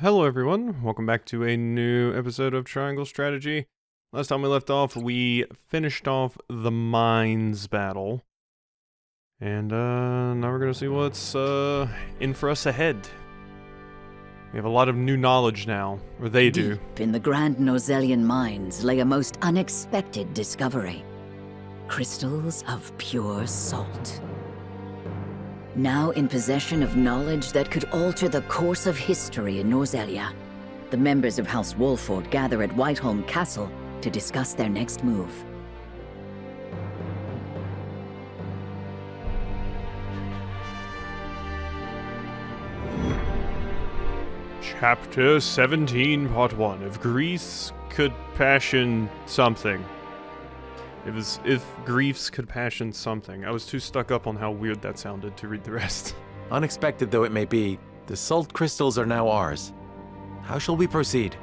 Hello everyone, welcome back to a new episode of Triangle Strategy. Last time we left off, we finished off the mines battle. And now we're gonna see what's in for us ahead. We have a lot of new knowledge now, or they do. Deep in the Grand Nozellian mines lay a most unexpected discovery. Crystals of pure salt. Now in possession of knowledge that could alter the course of history in Norzellia, the members of House Wolford gather at Whiteholm Castle to discuss their next move. Chapter 17, Part 1. If Greece could passion something. If griefs could passion something. I was too stuck up on how weird that sounded to read the rest. Unexpected though it may be, the salt crystals are now ours. How shall we proceed?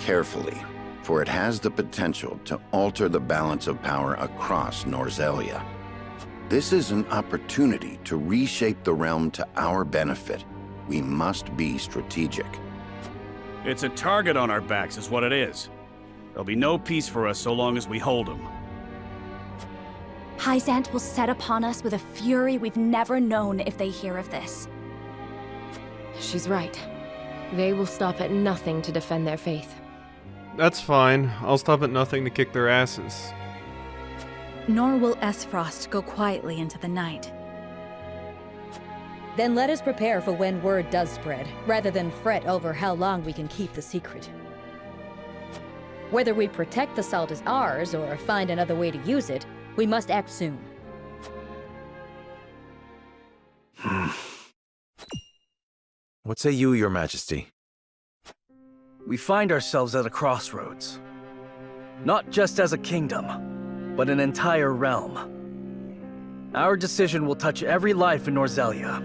Carefully, for it has the potential to alter the balance of power across Norzellia. This is an opportunity to reshape the realm to our benefit. We must be strategic. It's a target on our backs is what it is. There'll be no peace for us so long as we hold them. Hyzant will set upon us with a fury we've never known if they hear of this. She's right. They will stop at nothing to defend their faith. That's fine. I'll stop at nothing to kick their asses. Nor will Esfrost go quietly into the night. Then let us prepare for when word does spread, rather than fret over how long we can keep the secret. Whether we protect the salt as ours, or find another way to use it, we must act soon. What say you, Your Majesty? We find ourselves at a crossroads. Not just as a kingdom, but an entire realm. Our decision will touch every life in Norzellia.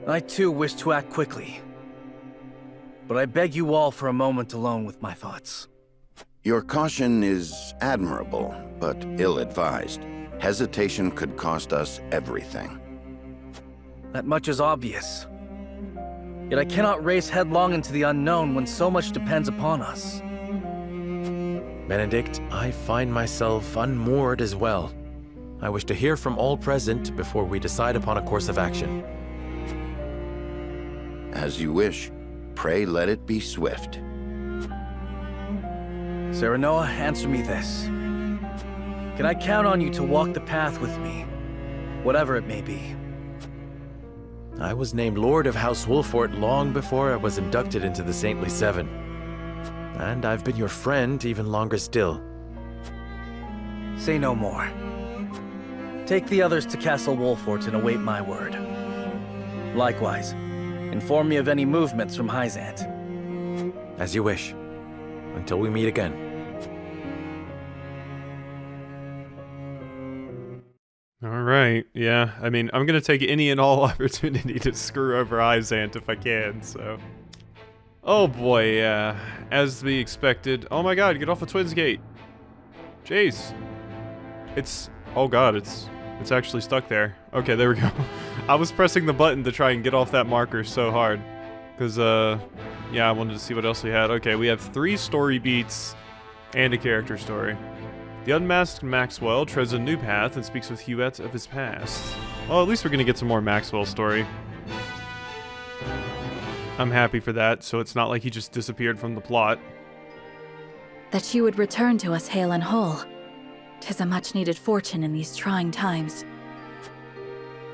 I too wish to act quickly. But I beg you all for a moment alone with my thoughts. Your caution is admirable, but ill-advised. Hesitation could cost us everything. That much is obvious. Yet I cannot race headlong into the unknown when so much depends upon us. Benedict, I find myself unmoored as well. I wish to hear from all present before we decide upon a course of action. As you wish. Pray let it be swift. Serenoa, answer me this. Can I count on you to walk the path with me, whatever it may be? I was named Lord of House Wolford long before I was inducted into the Saintly Seven. And I've been your friend even longer still. Say no more. Take the others to Castle Wolford and await my word. Likewise, inform me of any movements from Hyzant. As you wish. Until we meet again. Alright, yeah. I mean, I'm gonna take any and all opportunity to screw over Hyzant if I can, so... Oh boy, yeah. As to be expected. Oh my god, get off the Twins Gate. Jeez. It's... Oh god, it's actually stuck there. Okay, there we go. I was pressing the button to try and get off that marker so hard. Because, yeah, I wanted to see what else we had. Okay, we have 3 story beats and a character story. The unmasked Maxwell treads a new path and speaks with Huette of his past. Well, at least we're going to get some more Maxwell story. I'm happy for that, so it's not like he just disappeared from the plot. That you would return to us hale and whole. 'Tis a much-needed fortune in these trying times.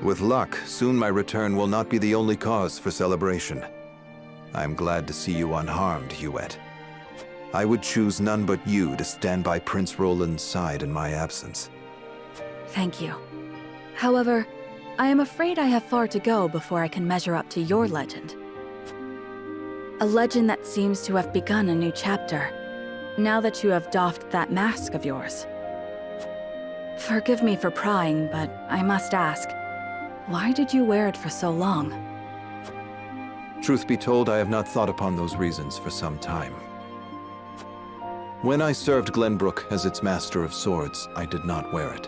With luck, soon my return will not be the only cause for celebration. I am glad to see you unharmed, Huette. I would choose none but you to stand by Prince Roland's side in my absence. Thank you. However, I am afraid I have far to go before I can measure up to your legend. A legend that seems to have begun a new chapter, now that you have doffed that mask of yours. Forgive me for prying, but I must ask, why did you wear it for so long? Truth be told, I have not thought upon those reasons for some time. When I served Glenbrook as its Master of Swords, I did not wear it.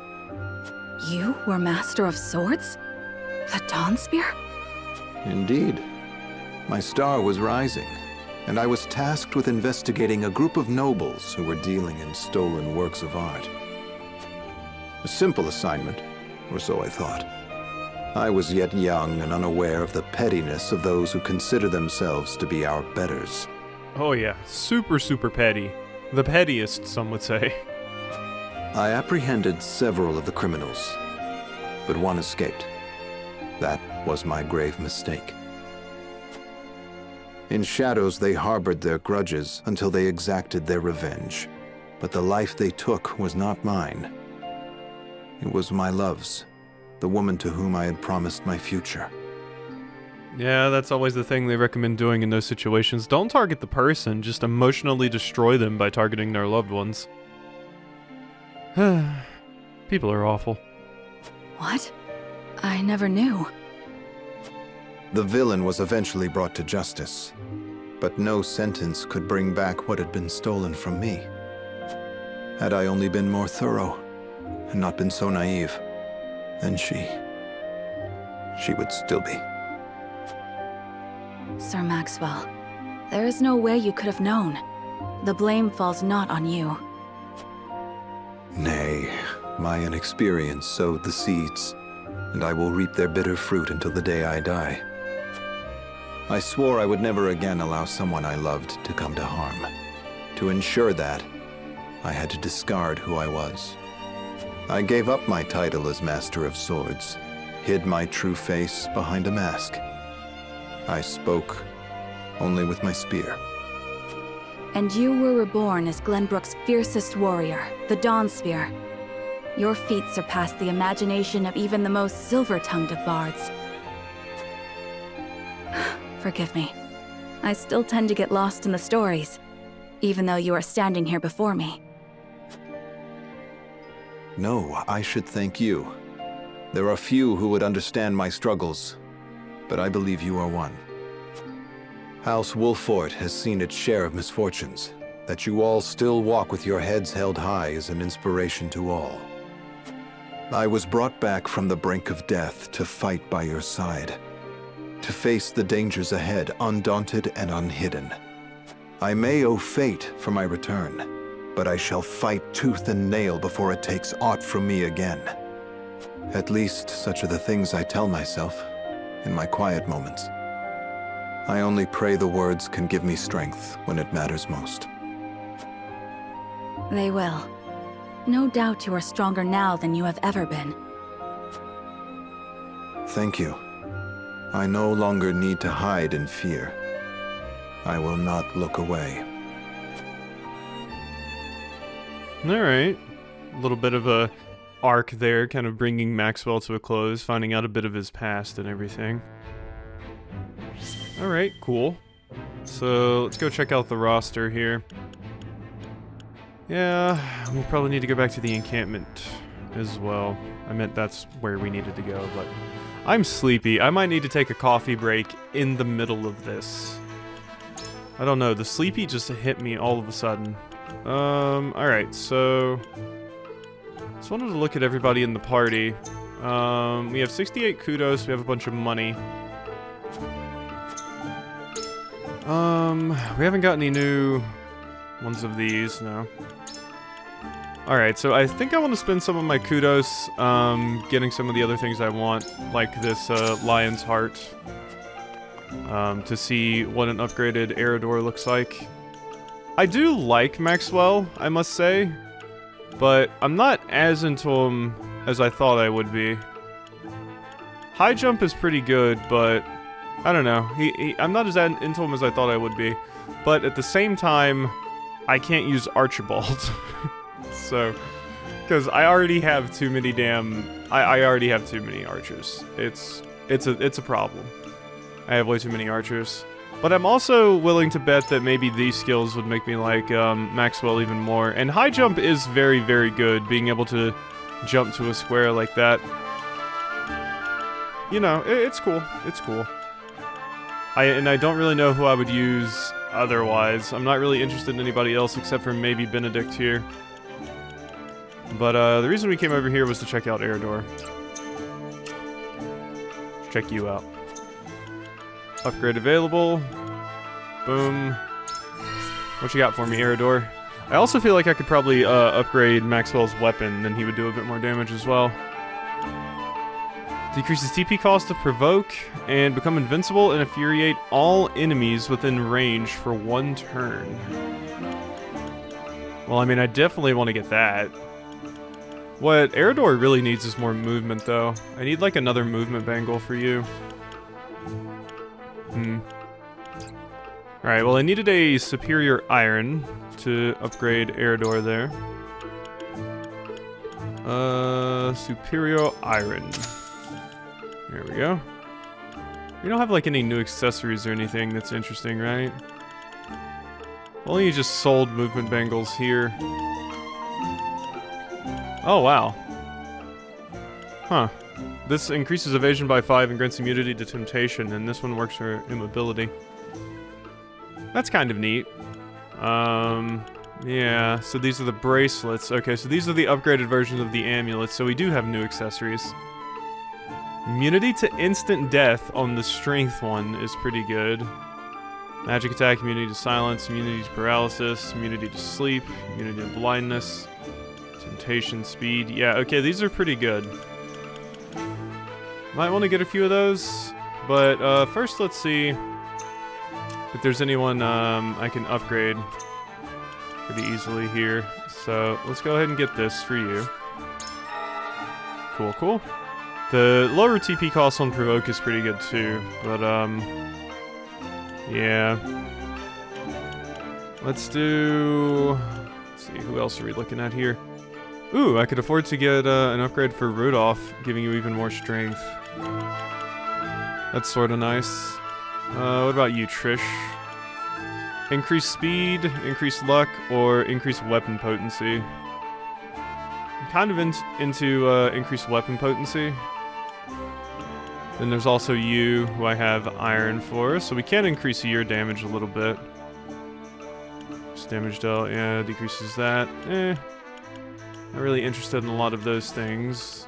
You were Master of Swords? The Dawn Spear? Indeed. My star was rising, and I was tasked with investigating a group of nobles who were dealing in stolen works of art. A simple assignment, or so I thought. I was yet young and unaware of the pettiness of those who consider themselves to be our betters. Oh yeah, super, super petty. The pettiest, some would say. I apprehended several of the criminals, but one escaped. That was my grave mistake. In shadows, they harbored their grudges until they exacted their revenge. But the life they took was not mine. It was my love's, the woman to whom I had promised my future. Yeah, that's always the thing they recommend doing in those situations. Don't target the person, just emotionally destroy them by targeting their loved ones. People are awful. What? I never knew. The villain was eventually brought to justice, but no sentence could bring back what had been stolen from me. Had I only been more thorough, and not been so naive, then she would still be. Sir Maxwell, there is no way you could have known. The blame falls not on you. Nay, my inexperience sowed the seeds, and I will reap their bitter fruit until the day I die. I swore I would never again allow someone I loved to come to harm. To ensure that, I had to discard who I was. I gave up my title as Master of Swords, hid my true face behind a mask. I spoke only with my spear. And you were reborn as Glenbrook's fiercest warrior, the Dawn Spear. Your feat surpassed the imagination of even the most silver-tongued of bards. Forgive me. I still tend to get lost in the stories, even though you are standing here before me. No, I should thank you. There are few who would understand my struggles, but I believe you are one. House Wolfort has seen its share of misfortunes. That you all still walk with your heads held high is an inspiration to all. I was brought back from the brink of death to fight by your side, to face the dangers ahead undaunted and unhidden. I may owe fate for my return, but I shall fight tooth and nail before it takes aught from me again. At least such are the things I tell myself in my quiet moments. I only pray the words can give me strength when it matters most. They will. No doubt you are stronger now than you have ever been. Thank you. I no longer need to hide in fear. I will not look away. Alright. A little bit of a arc there, kind of bringing Maxwell to a close, finding out a bit of his past and everything. Alright, cool. So, let's go check out the roster here. Yeah, we probably need to go back to the encampment as well. I meant that's where we needed to go, but I'm sleepy. I might need to take a coffee break in the middle of this. I don't know, the sleepy just hit me all of a sudden. Alright, so just wanted to look at everybody in the party. We have 68 kudos, we have a bunch of money. We haven't got any new ones of these, no. Alright, so I think I want to spend some of my kudos, getting some of the other things I want, like this, Lion's Heart, to see what an upgraded Eridor looks like. I do like Maxwell, I must say, but I'm not as into him as I thought I would be. High jump is pretty good, but I don't know. I'm not as into him as I thought I would be, but at the same time, I can't use Archibald. So, because I already have too many I already have too many archers. It's a problem. I have way too many archers. But I'm also willing to bet that maybe these skills would make me like Maxwell even more. And high jump is very, very good, being able to jump to a square like that. You know, it's cool. It's cool. I don't really know who I would use otherwise. I'm not really interested in anybody else except for maybe Benedict here. But the reason we came over here was to check out Eridor. Check you out. Upgrade available. Boom. What you got for me, Eridor? I also feel like I could probably upgrade Maxwell's weapon, then he would do a bit more damage as well. Decreases TP cost to provoke and become invincible and infuriate all enemies within range for 1 turn. Well, I mean, I definitely want to get that. What Eridor really needs is more movement, though. I need, like, another movement bangle for you. Alright, well, I needed a superior iron to upgrade Eridor there. Superior iron. There we go. We don't have, like, any new accessories or anything that's interesting, right? Well, you just sold movement bangles here. Oh, wow. Huh. This increases evasion by 5 and grants immunity to temptation, and this one works for immobility. That's kind of neat. Yeah, so these are the bracelets. Okay, so these are the upgraded versions of the amulets, so we do have new accessories. Immunity to instant death on the strength one is pretty good. Magic attack, immunity to silence, immunity to paralysis, immunity to sleep, immunity to blindness, temptation, speed. Yeah, okay, these are pretty good. Might want to get a few of those, but first let's see if there's anyone I can upgrade pretty easily here. So let's go ahead and get this for you. Cool, cool. The lower TP cost on provoke is pretty good too, but yeah. Let's see, who else are we looking at here? Ooh, I could afford to get an upgrade for Rudolph, giving you even more strength. That's sort of nice. What about you, Trish? Increase speed, increase luck, or increase weapon potency? I'm kind of into increased weapon potency. Then there's also you, who I have iron for, so we can increase your damage a little bit. Just damage dealt, yeah, decreases that. Not really interested in a lot of those things.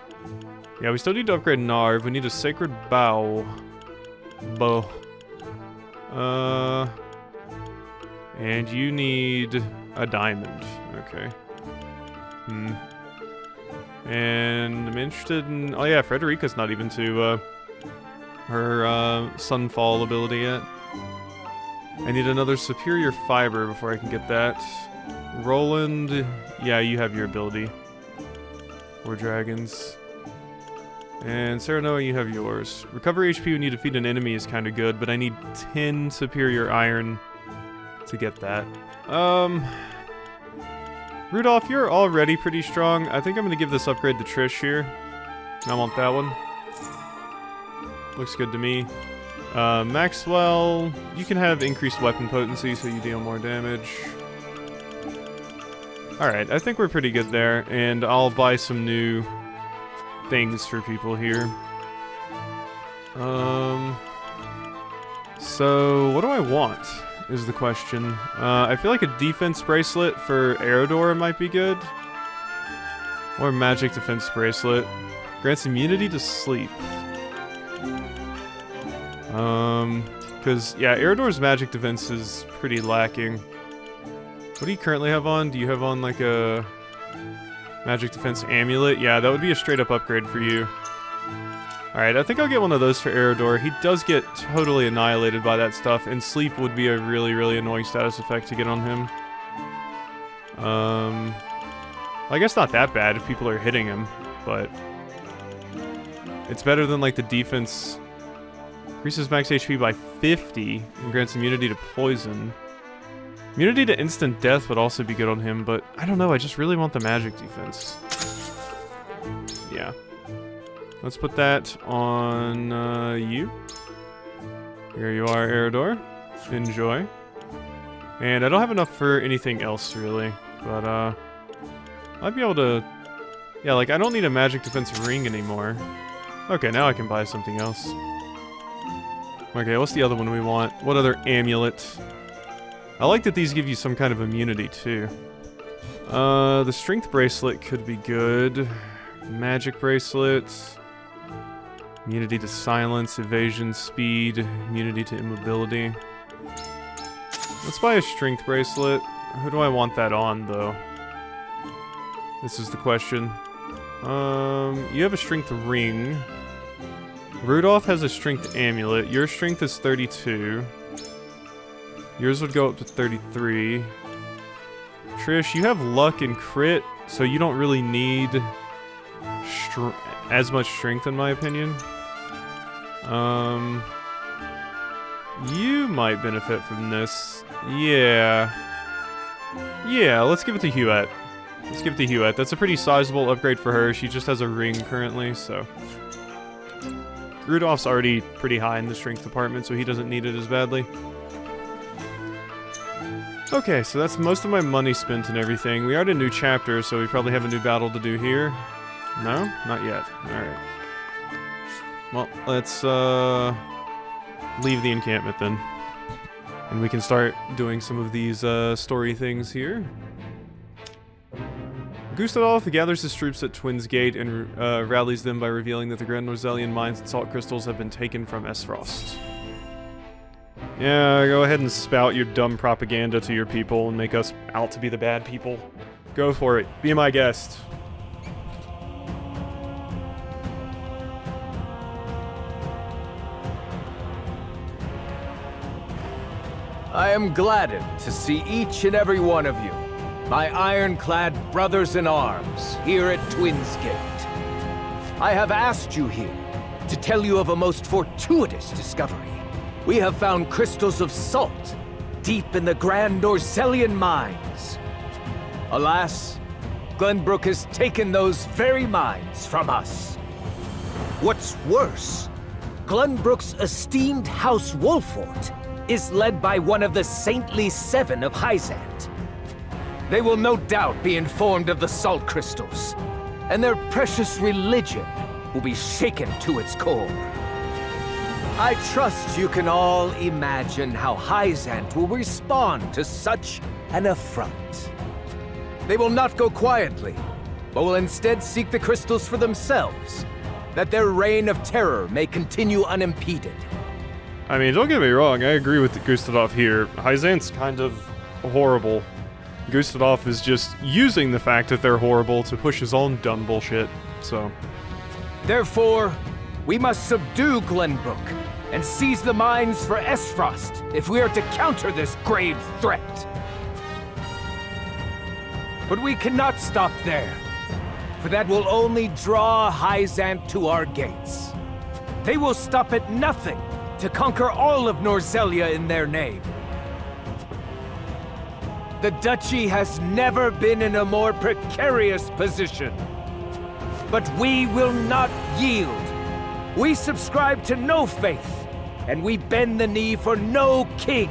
Yeah, we still need to upgrade Narv. We need a Sacred Bow. And you need a diamond. Okay. And I'm interested in... Oh yeah, Frederica's not even to her Sunfall ability yet. I need another Superior Fiber before I can get that. Roland, yeah, you have your ability. Or dragons. And Serenoa, you have yours. Recover HP when you defeat an enemy is kind of good, but I need 10 Superior Iron to get that. Rudolph, you're already pretty strong. I think I'm going to give this upgrade to Trish here. I want that one. Looks good to me. Maxwell, you can have increased weapon potency so you deal more damage. Alright, I think we're pretty good there, and I'll buy some new things for people here. So, what do I want, is the question. I feel like a defense bracelet for Eridor might be good. Or a magic defense bracelet. Grants immunity to sleep. Because, yeah, Eridor's magic defense is pretty lacking. What do you currently have on? Do you have on, like, a magic defense amulet? Yeah, that would be a straight-up upgrade for you. Alright, I think I'll get one of those for Eridor. He does get totally annihilated by that stuff, and sleep would be a really, really annoying status effect to get on him. I guess not that bad if people are hitting him, but it's better than, like, the defense... Increases max HP by 50 and grants immunity to poison. Immunity to instant death would also be good on him, but I don't know, I just really want the magic defense. Yeah. Let's put that on you. Here you are, Eridor. Enjoy. And I don't have enough for anything else, really, but I'd be able to... Yeah, like, I don't need a magic defense ring anymore. Okay, now I can buy something else. Okay, what's the other one we want? What other amulet? I like that these give you some kind of immunity, too. The strength bracelet could be good. Magic bracelet. Immunity to silence, evasion, speed, immunity to immobility. Let's buy a strength bracelet. Who do I want that on, though? This is the question. You have a strength ring. Rudolph has a strength amulet. Your strength is 32. Yours would go up to 33. Trish, you have luck and crit, so you don't really need as much strength, in my opinion. You might benefit from this. Yeah. Yeah, let's give it to Huette. Let's give it to Huette. That's a pretty sizable upgrade for her. She just has a ring currently, so... Rudolph's already pretty high in the strength department, so he doesn't need it as badly. Okay, so that's most of my money spent and everything. We are at a new chapter, so we probably have a new battle to do here. No? Not yet. Alright. Well, let's leave the encampment then. And we can start doing some of these story things here. Gustadolf gathers his troops at Twins Gate and rallies them by revealing that the Grand Norzelian mines and salt crystals have been taken from Esfrost. Yeah, go ahead and spout your dumb propaganda to your people and make us out to be the bad people. Go for it. Be my guest. I am gladdened to see each and every one of you, my ironclad brothers in arms, here at Twins Gate. I have asked you here to tell you of a most fortuitous discovery. We have found crystals of salt deep in the Grand Norzelian mines. Alas, Glenbrook has taken those very mines from us. What's worse, Glenbrook's esteemed House Wolfort is led by one of the Saintly Seven of Hyzant. They will no doubt be informed of the salt crystals, and their precious religion will be shaken to its core. I trust you can all imagine how Hyzant will respond to such an affront. They will not go quietly, but will instead seek the crystals for themselves, that their reign of terror may continue unimpeded. I mean, don't get me wrong, I agree with Gustadolf here. Hyzant's kind of horrible. Gustadolf is just using the fact that they're horrible to push his own dumb bullshit, so... Therefore, we must subdue Glenbrook and seize the mines for Esfrost if we are to counter this grave threat. But we cannot stop there, for that will only draw Hyzant to our gates. They will stop at nothing to conquer all of Norzelia in their name. The Duchy has never been in a more precarious position. But we will not yield. We subscribe to no faith, and we bend the knee for no king.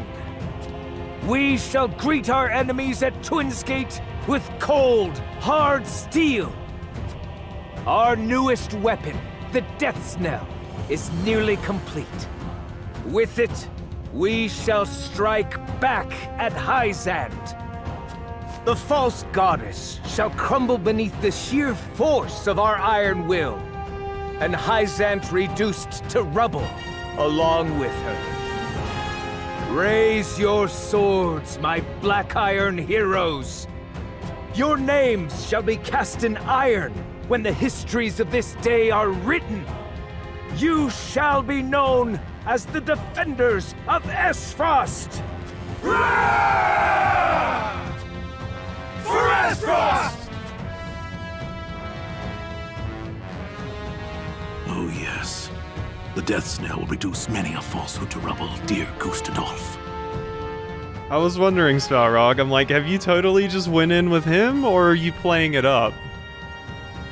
We shall greet our enemies at Twins Gate with cold, hard steel. Our newest weapon, the Death's Knell, is nearly complete. With it, we shall strike back at Hyzant. The false goddess shall crumble beneath the sheer force of our iron will, and Hyzant reduced to rubble along with her. Raise your swords, my black iron heroes. Your names shall be cast in iron when the histories of this day are written. You shall be known as the defenders of Esfrost! For Esfrost! Oh yes. The Death's Knell will reduce many a falsehood to rubble, dear Gustadolf. I was wondering, Svalrog, I'm like, have you totally just went in with him, or are you playing it up?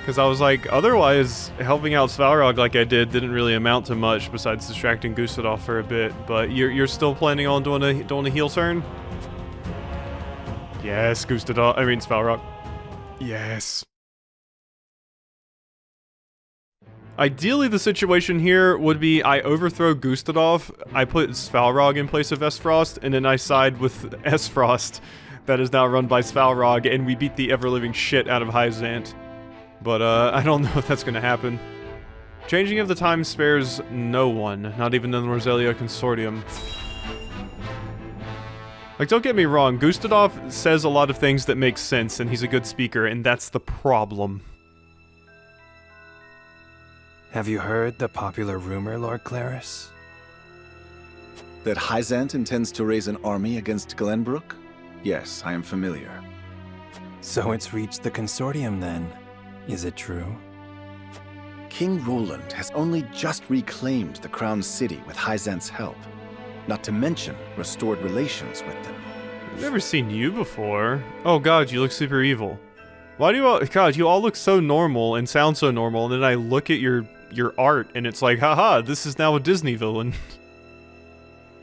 Because I was like, otherwise, helping out Svalrog like I did didn't really amount to much besides distracting Gustadolf for a bit, but you're still planning on doing a heel turn? Yes, Svalrog. Yes. Ideally, the situation here would be I overthrow Gustadolf, I put Svalrog in place of Esfrost, and then I side with Esfrost that is now run by Svalrog, and we beat the ever-living shit out of Hyzant. But, I don't know if that's gonna happen. Changing of the time spares no one, not even the Norzelia Consortium. Like, don't get me wrong, Gustadov says a lot of things that make sense, and he's a good speaker, and that's the problem. Have you heard the popular rumor, Lord Claris? That Hyzant intends to raise an army against Glenbrook? Yes, I am familiar. So it's reached the Consortium then. Is it true? King Roland has only just reclaimed the Crown City with Hyzant's help. Not to mention restored relations with them. I've never seen you before. Oh god, you look super evil. Why do you all— God, you all look so normal and sound so normal, and then I look at your art and it's like, haha, this is now a Disney villain.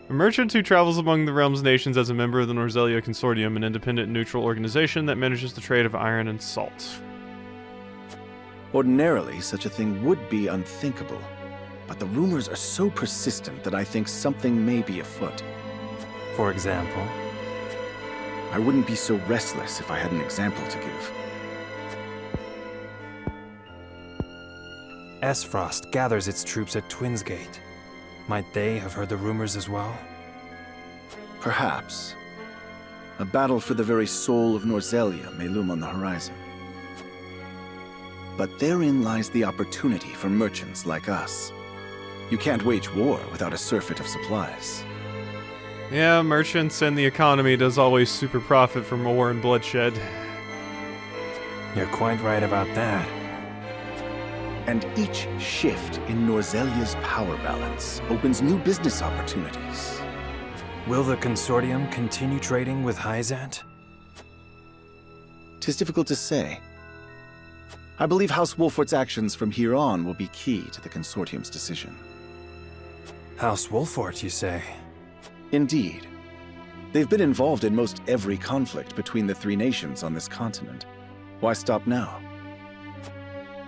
A merchant who travels among the realm's nations as a member of the Norzelia Consortium, an independent neutral organization that manages the trade of iron and salt. Ordinarily, such a thing would be unthinkable. But the rumors are so persistent that I think something may be afoot. For example? I wouldn't be so restless if I had an example to give. Esfrost gathers its troops at Twinsgate. Might they have heard the rumors as well? Perhaps. A battle for the very soul of Norzelia may loom on the horizon. But therein lies the opportunity for merchants like us. You can't wage war without a surfeit of supplies. Yeah, merchants and the economy does always super profit from war and bloodshed. You're quite right about that. And each shift in Norzelia's power balance opens new business opportunities. Will the Consortium continue trading with Hyzant? 'Tis difficult to say. I believe House Wolfort's actions from here on will be key to the Consortium's decision. House Wolfort, you say? Indeed. They've been involved in most every conflict between the three nations on this continent. Why stop now?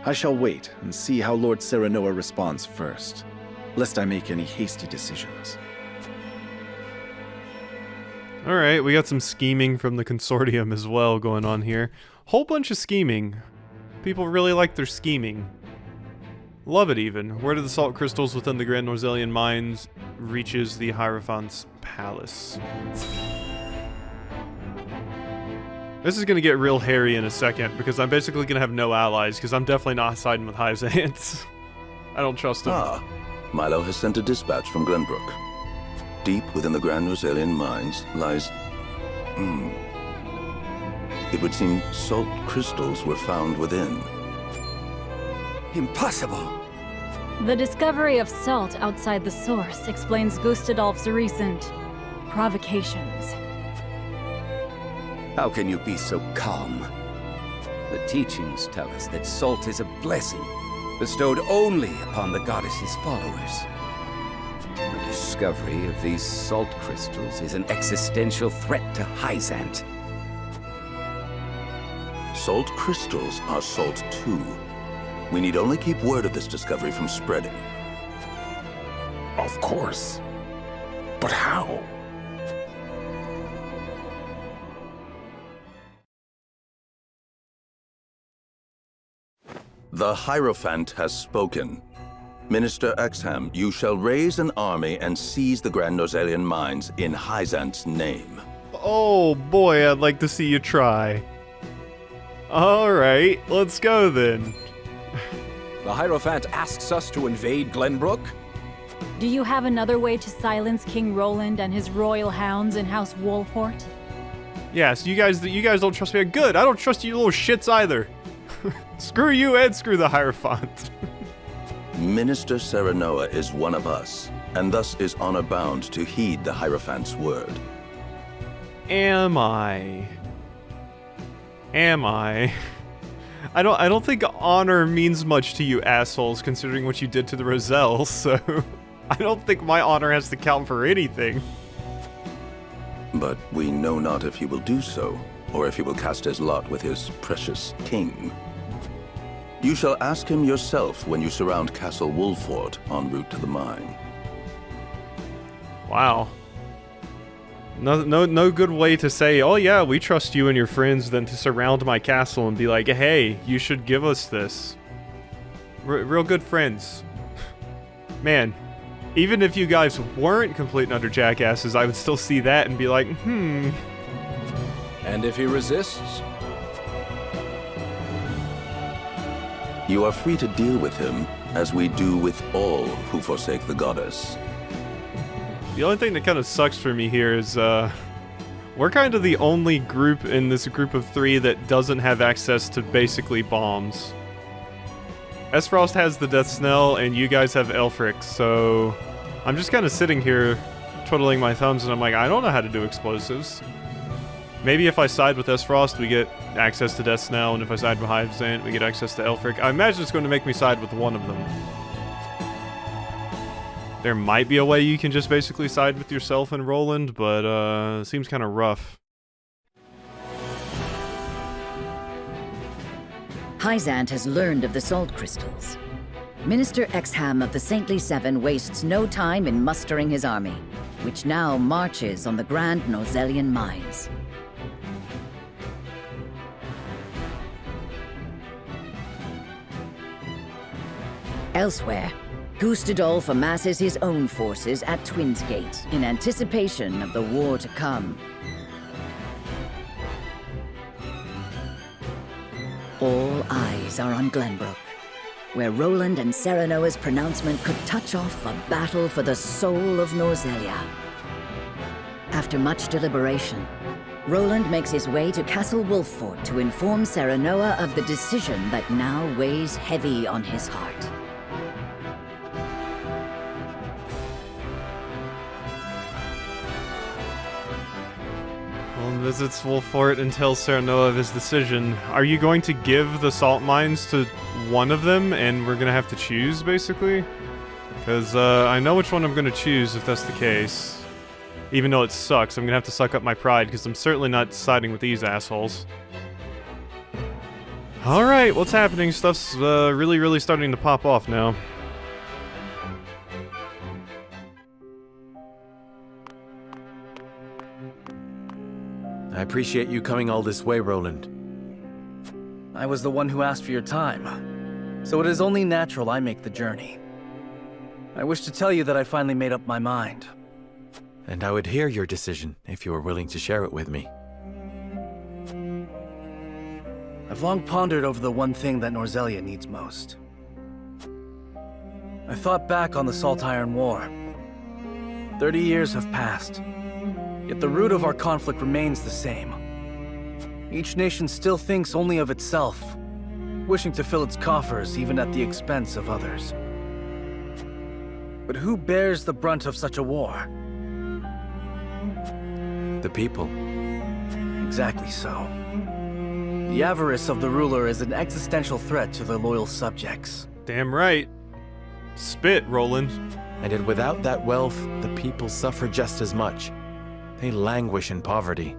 I shall wait and see how Lord Serenoa responds first, lest I make any hasty decisions. Alright, we got some scheming from the Consortium as well going on here. Whole bunch of scheming. People really like their scheming. Love it even. Word of the salt crystals within the Grand Norzelian mines reaches the Hierophant's palace. This is gonna get real hairy in a second, because I'm basically gonna have no allies, because I'm definitely not siding with Hyzant. I don't trust him. Ah, Milo has sent a dispatch from Glenbrook. Deep within the Grand Norzelian mines lies... It would seem salt crystals were found within. Impossible! The discovery of salt outside the source explains Gustadolf's recent provocations. How can you be so calm? The teachings tell us that salt is a blessing, bestowed only upon the goddess's followers. The discovery of these salt crystals is an existential threat to Hyzant. Salt crystals are salt too. We need only keep word of this discovery from spreading. Of course. But how? The Hierophant has spoken. Minister Exham, you shall raise an army and seize the Grand Norzelian mines in Hyzant's name. Oh boy, I'd like to see you try. Alright, let's go then. The Hierophant asks us to invade Glenbrook? Do you have another way to silence King Roland and his royal hounds in House Wolfort? Yes, you guys don't trust me. Good, I don't trust you little shits either. Screw you and screw the Hierophant. Minister Serenoa is one of us, and thus is honor bound to heed the Hierophant's word. Am I? I don't think honor means much to you assholes, considering what you did to the Roselle, so I don't think my honor has to count for anything. But we know not if he will do so, or if he will cast his lot with his precious king. You shall ask him yourself when you surround Castle Wolfort en route to the mine. Wow. No good way to say, oh yeah, we trust you and your friends, than to surround my castle and be like, hey, you should give us this. real good friends. Man, even if you guys weren't complete and utter jackasses, I would still see that and be like, And if he resists? You are free to deal with him, as we do with all who forsake the goddess. The only thing that kind of sucks for me here is, we're kind of the only group in this group of 3 that doesn't have access to basically bombs. S-Frost has the Death Snell, and you guys have Elfric, so I'm just kind of sitting here twiddling my thumbs, and I'm like, I don't know how to do explosives. Maybe if I side with S-Frost, we get access to Death Snell, and if I side with Hyacinth, we get access to Elfric. I imagine it's going to make me side with one of them. There might be a way you can just basically side with yourself and Roland, but it seems kind of rough. Hyacinth has learned of the salt crystals. Minister Exham of the Saintly Seven wastes no time in mustering his army, which now marches on the Grand Norzelian mines. Elsewhere, Gustadolf amasses his own forces at Twins Gate in anticipation of the war to come. All eyes are on Glenbrook, where Roland and Serenoa's pronouncement could touch off a battle for the soul of Norzelia. After much deliberation, Roland makes his way to Castle Wolffort to inform Serenoa of the decision that now weighs heavy on his heart. Roland visits Wolffort and tells Serenoa of his decision. Are you going to give the salt mines to one of them, and we're gonna have to choose, basically? Because I know which one I'm gonna choose if that's the case. Even though it sucks, I'm gonna have to suck up my pride, because I'm certainly not siding with these assholes. Alright, what's happening? Stuff's really starting to pop off now. I appreciate you coming all this way, Roland. I was the one who asked for your time, so it is only natural I make the journey. I wish to tell you that I finally made up my mind. And I would hear your decision if you were willing to share it with me. I've long pondered over the one thing that Norzelia needs most. I thought back on the Salt Iron War. 30 years have passed, yet the root of our conflict remains the same. Each nation still thinks only of itself, wishing to fill its coffers even at the expense of others. But who bears the brunt of such a war? The people. Exactly so. The avarice of the ruler is an existential threat to their loyal subjects. Damn right. Spit, Roland. And yet without that wealth, the people suffer just as much. They languish in poverty.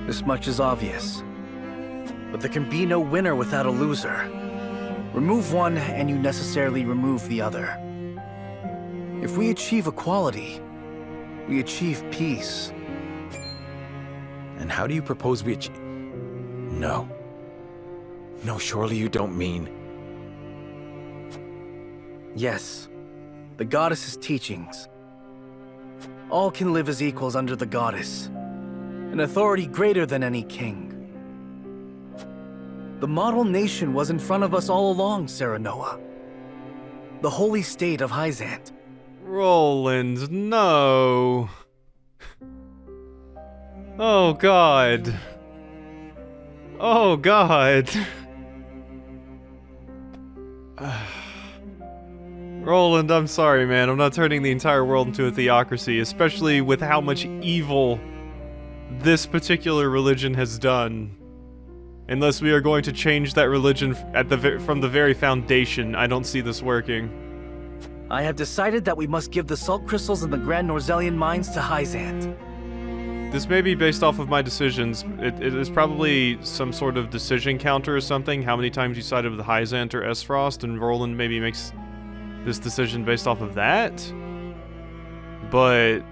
This much is obvious. But there can be no winner without a loser. Remove one, and you necessarily remove the other. If we achieve equality, we achieve peace. And how do you propose we achieve? No. No, surely you don't mean... Yes. The goddess's teachings. All can live as equals under the goddess. An authority greater than any king. The model nation was in front of us all along, Serenoa. The holy state of Hyacinth. Roland, no. Oh god. Oh god. Roland, I'm sorry, man. I'm not turning the entire world into a theocracy, especially with how much evil this particular religion has done. Unless we are going to change that religion from the very foundation, I don't see this working. I have decided that we must give the salt crystals in the Grand Norzelian mines to Hyacinth. This may be based off of my decisions. It is probably some sort of decision counter or something. How many times you sided with Hyacinth or S-Frost, and Roland maybe makes this decision based off of that? But...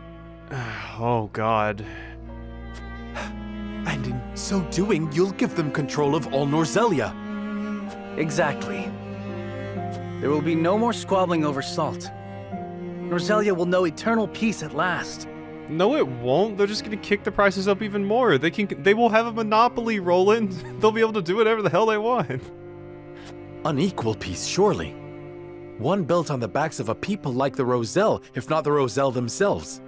oh god. And in so doing, you'll give them control of all Norzelia. Exactly. There will be no more squabbling over salt. Norzelia will know eternal peace at last. No, it won't. They're just gonna kick the prices up even more. They will have a monopoly, Roland. They'll be able to do whatever the hell they want. Unequal peace, surely. One built on the backs of a people like the Roselle, if not the Roselle themselves.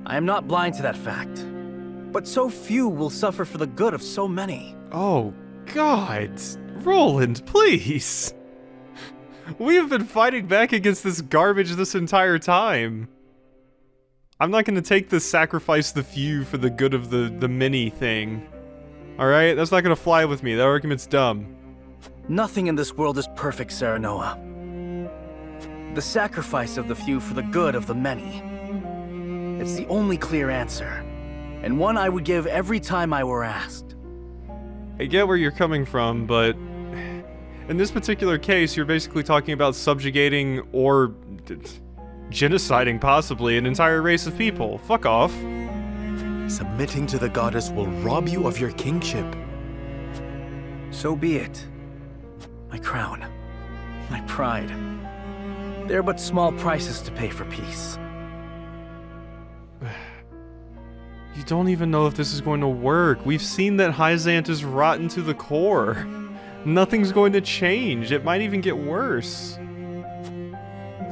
I am not blind to that fact. But so few will suffer for the good of so many. Oh, God. Roland, please. We have been fighting back against this garbage this entire time. I'm not going to take the sacrifice the few for the good of the many thing. Alright? That's not going to fly with me. That argument's dumb. Nothing in this world is perfect, Serenoa. The sacrifice of the few for the good of the many. It's the only clear answer, and one I would give every time I were asked. I get where you're coming from, but in this particular case, you're basically talking about subjugating or genociding, possibly, an entire race of people. Fuck off. Submitting to the goddess will rob you of your kingship. So be it. My crown, my pride. They're but small prices to pay for peace. You don't even know if this is going to work. We've seen that Hyzant is rotten to the core. Nothing's going to change. It might even get worse.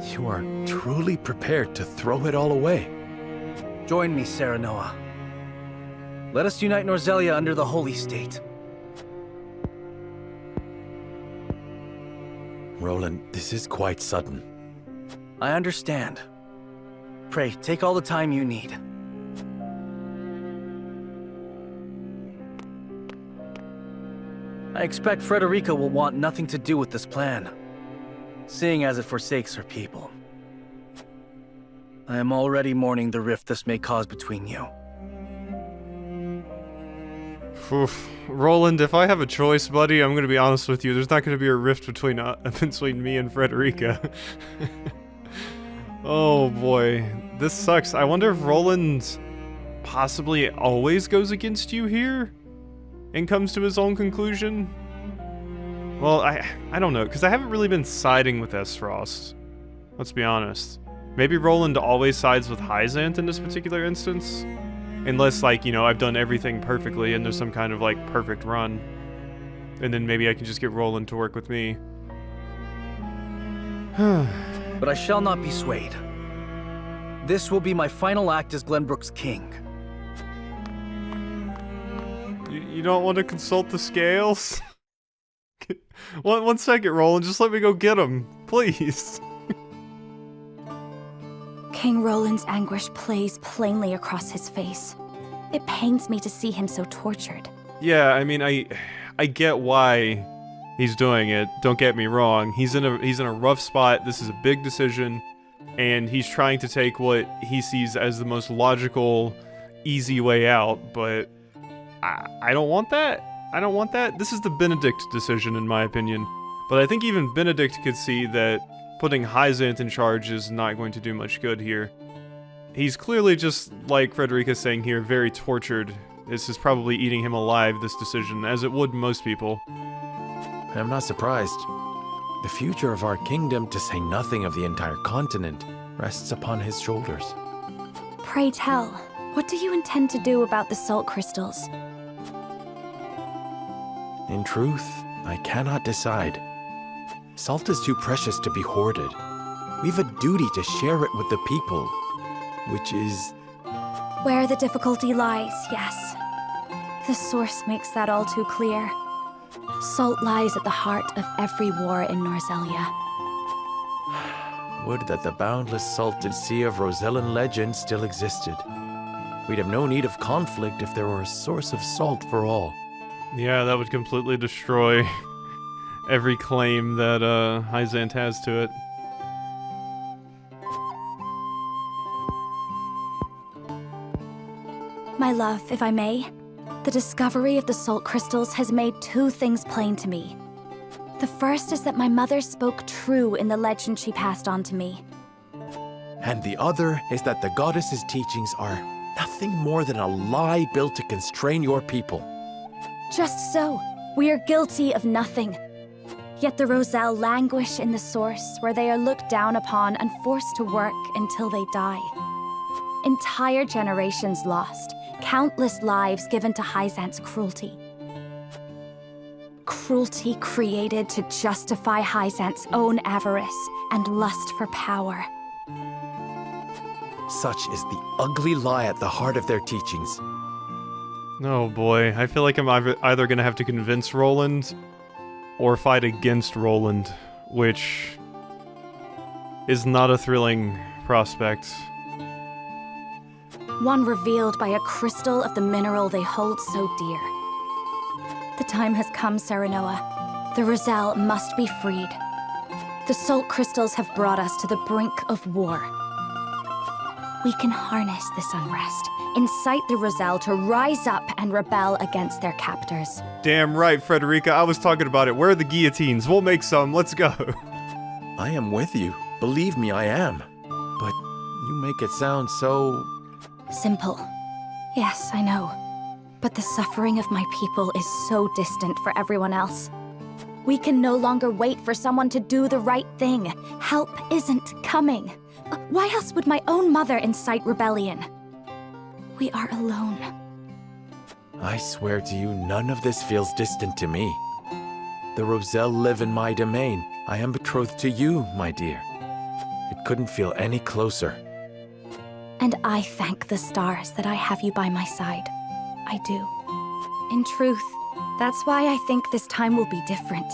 You are truly prepared to throw it all away. Join me, Serenoa. Let us unite Norzelia under the Holy State. Roland, this is quite sudden. I understand. Pray, take all the time you need. I expect Frederica will want nothing to do with this plan, seeing as it forsakes her people. I am already mourning the rift this may cause between you. Oof. Roland, if I have a choice, buddy, I'm going to be honest with you. There's not going to be a rift between me and Frederica. Oh boy, this sucks. I wonder if Roland possibly always goes against you here and comes to his own conclusion. Well, I don't know, because I haven't really been siding with Frost. Let's be honest. Maybe Roland always sides with Hyzant in this particular instance. Unless, like, you know, I've done everything perfectly and there's some kind of, like, perfect run. And then maybe I can just get Roland to work with me. But I shall not be swayed. This will be my final act as Glenbrook's king. You don't want to consult the scales? One second, Roland. Just let me go get him. Please. King Roland's anguish plays plainly across his face. It pains me to see him so tortured. Yeah, I mean, I get why he's doing it. Don't get me wrong. He's in a rough spot. This is a big decision, and he's trying to take what he sees as the most logical, easy way out. But I don't want that. I don't want that. This is the Benedict decision, in my opinion. But I think even Benedict could see that putting Hyzant in charge is not going to do much good here. He's clearly, just like Frederica's saying here, very tortured. This is probably eating him alive, this decision, as it would most people. I'm not surprised. The future of our kingdom, to say nothing of the entire continent, rests upon his shoulders. Pray tell, what do you intend to do about the salt crystals? In truth, I cannot decide. Salt is too precious to be hoarded. We've a duty to share it with the people, which is... Where the difficulty lies, yes. The source makes that all too clear. Salt lies at the heart of every war in Norzelia. Would that the boundless salted sea of Rosellan legend still existed. We'd have no need of conflict if there were a source of salt for all. Yeah, that would completely destroy every claim that Hyzant has to it. My love, if I may, the discovery of the salt crystals has made two things plain to me. The first is that my mother spoke true in the legend she passed on to me. And the other is that the goddess's teachings are nothing more than a lie built to constrain your people. Just so. We are guilty of nothing. Yet the Roselle languish in the source, where they are looked down upon and forced to work until they die. Entire generations lost, countless lives given to Hyzant's cruelty. Cruelty created to justify Hyzant's own avarice and lust for power. Such is the ugly lie at the heart of their teachings. Oh boy, I feel like I'm either gonna have to convince Roland or fight against Roland, which is not a thrilling prospect. One revealed by a crystal of the mineral they hold so dear. The time has come, Serenoa. The Roselle must be freed. The salt crystals have brought us to the brink of war. We can harness this unrest, incite the Roselle to rise up and rebel against their captors. Damn right, Frederica, I was talking about it. Where are the guillotines? We'll make some, let's go. I am with you. Believe me, I am. But you make it sound so... Simple. Yes, I know. But the suffering of my people is so distant for everyone else. We can no longer wait for someone to do the right thing. Help isn't coming. Why else would my own mother incite rebellion? We are alone. I swear to you, none of this feels distant to me. The Roselle live in my domain. I am betrothed to you, my dear. It couldn't feel any closer. And I thank the stars that I have you by my side. I do. In truth, that's why I think this time will be different.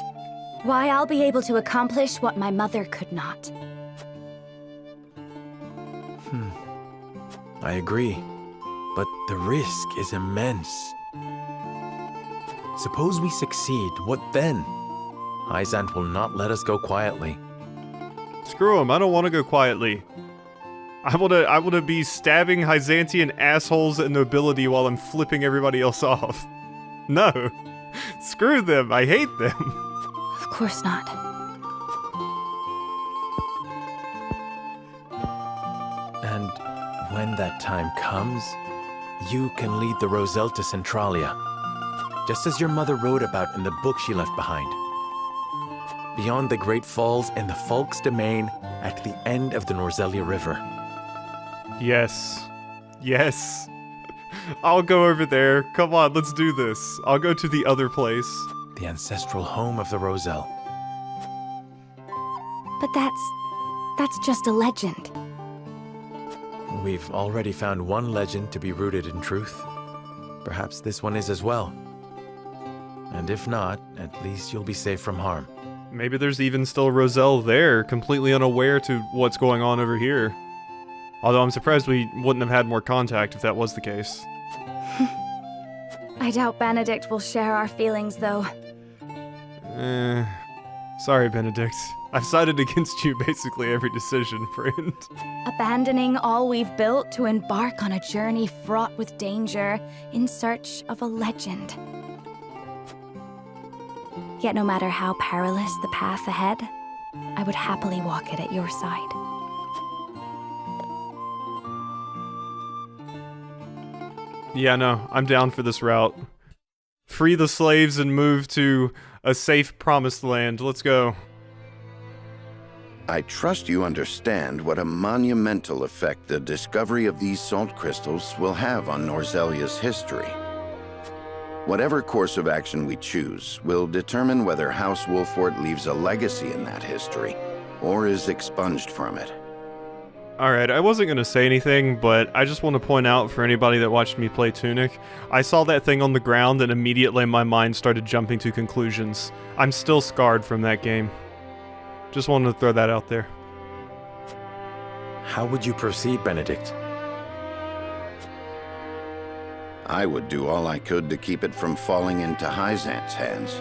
Why I'll be able to accomplish what my mother could not. I agree. But the risk is immense. Suppose we succeed, what then? Hyzant will not let us go quietly. Screw him, I don't want to go quietly. I wanna be stabbing Hyzantian assholes and nobility while I'm flipping everybody else off. No. Screw them, I hate them. Of course not. And when that time comes, you can lead the Roselle to Centralia, just as your mother wrote about in the book she left behind. Beyond the Great Falls in the Folk's domain at the end of the Norzelia River. Yes. Yes. I'll go over there. Come on, let's do this. I'll go to the other place. The ancestral home of the Roselle. But that's just a legend. We've already found one legend to be rooted in truth. Perhaps this one is as well. And if not, at least you'll be safe from harm. Maybe there's even still Roselle there, completely unaware to what's going on over here. Although I'm surprised we wouldn't have had more contact if that was the case. I doubt Benedict will share our feelings, though. Sorry, Benedict. I've sided against you basically every decision, friend. Abandoning all we've built to embark on a journey fraught with danger in search of a legend. Yet no matter how perilous the path ahead, I would happily walk it at your side. Yeah, no, I'm down for this route. Free the slaves and move to a safe promised land. Let's go. I trust you understand what a monumental effect the discovery of these salt crystals will have on Norzelia's history. Whatever course of action we choose will determine whether House Wolfort leaves a legacy in that history, or is expunged from it. Alright, I wasn't going to say anything, but I just want to point out for anybody that watched me play Tunic, I saw that thing on the ground and immediately my mind started jumping to conclusions. I'm still scarred from that game. Just wanted to throw that out there. How would you proceed, Benedict? I would do all I could to keep it from falling into Hyzant's hands.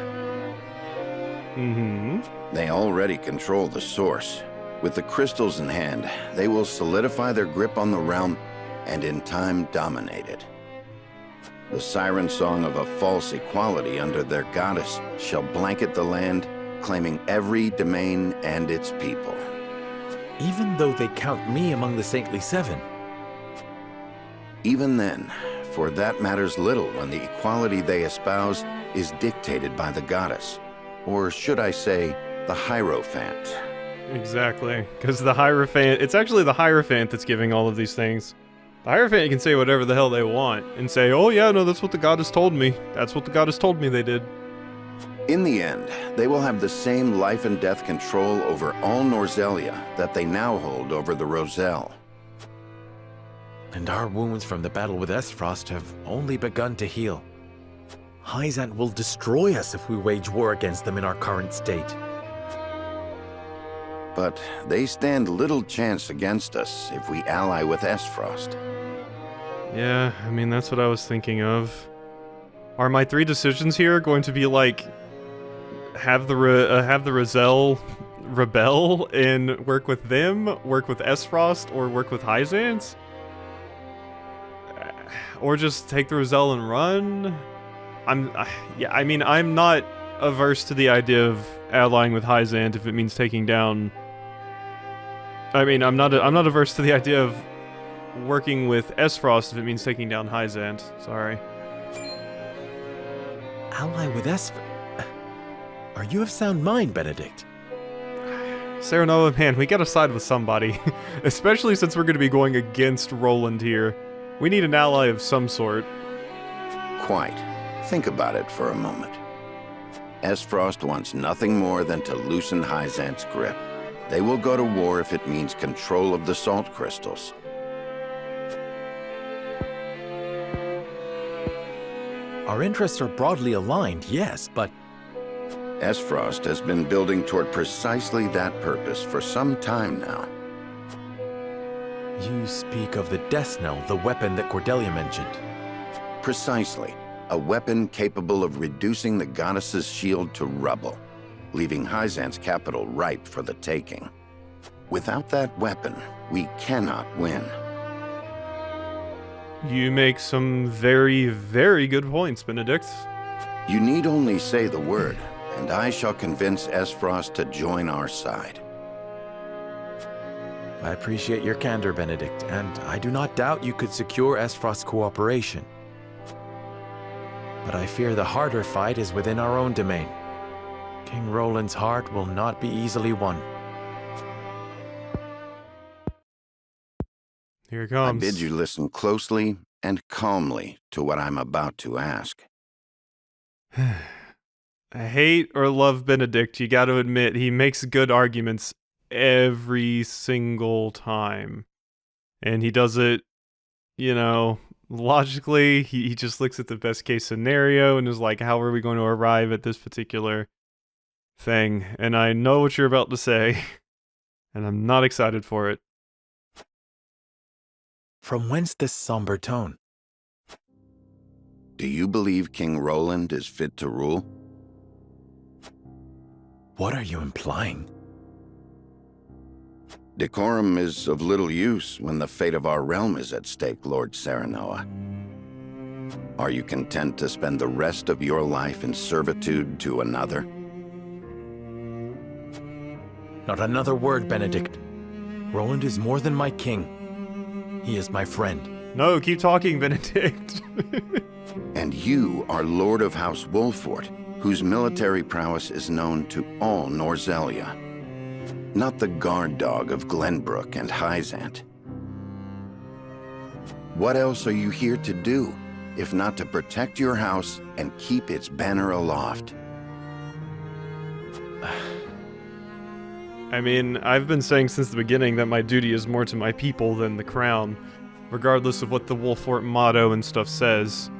They already control the source. With the crystals in hand, they will solidify their grip on the realm and in time dominate it. The siren song of a false equality under their goddess shall blanket the land, claiming every domain and its people. Even though they count me among the Saintly Seven? Even then, for that matters little when the equality they espouse is dictated by the goddess. Or should I say, the Hierophant. Exactly, because the Hierophant, it's actually the Hierophant that's giving all of these things. The Hierophant can say whatever the hell they want, and say, oh yeah, no, that's what the goddess told me. That's what the goddess told me they did. In the end, they will have the same life and death control over all Norzelia that they now hold over the Roselle. And our wounds from the battle with Esfrost have only begun to heal. Hyzant will destroy us if we wage war against them in our current state. But they stand little chance against us if we ally with Esfrost. Yeah, I mean, that's what I was thinking of. Are my 3 decisions here going to be like, have the Roselle rebel and work with them, work with Esfrost, or work with Hyzant? Or just take the Roselle and run? Yeah, I mean, I'm not averse to the idea of allying with Hyzant if it means taking down... I mean, I'm not averse to the idea of working with Esfrost if it means taking down Hyzant. Sorry. Ally with Esfrost? Are you of sound mind, Benedict? Serenoa, man, we gotta side with somebody. Especially since we're gonna be going against Roland here. We need an ally of some sort. Quite. Think about it for a moment. Esfrost wants nothing more than to loosen Hyzant's grip. They will go to war if it means control of the salt crystals. Our interests are broadly aligned, yes, but... Esfrost has been building toward precisely that purpose for some time now. You speak of the Death Knell, the weapon that Cordelia mentioned. Precisely. A weapon capable of reducing the goddess's shield to rubble, leaving Hyzant's capital ripe for the taking. Without that weapon, we cannot win. You make some very, very good points, Benedict. You need only say the word, and I shall convince Esfrost to join our side. I appreciate your candor, Benedict, and I do not doubt you could secure Esfrost's cooperation. But I fear the harder fight is within our own domain. King Roland's heart will not be easily won. Here it comes. I bid you listen closely and calmly to what I'm about to ask. I hate or love Benedict, you gotta admit, he makes good arguments every single time. And he does it, you know, logically. He just looks at the best case scenario and is like, how are we going to arrive at this particular thing? And I know what you're about to say, and I'm not excited for it. From whence this somber tone? Do you believe King Roland is fit to rule? What are you implying? Decorum is of little use when the fate of our realm is at stake, Lord Serenoa. Are you content to spend the rest of your life in servitude to another? Not another word, Benedict. Roland is more than my king. He is my friend. No, keep talking, Benedict. And you are Lord of House Wolfort, whose military prowess is known to all Norzelia. Not the guard dog of Glenbrook and Hyzant. What else are you here to do, if not to protect your house and keep its banner aloft? I mean, I've been saying since the beginning that my duty is more to my people than the crown, regardless of what the Wolfort motto and stuff says.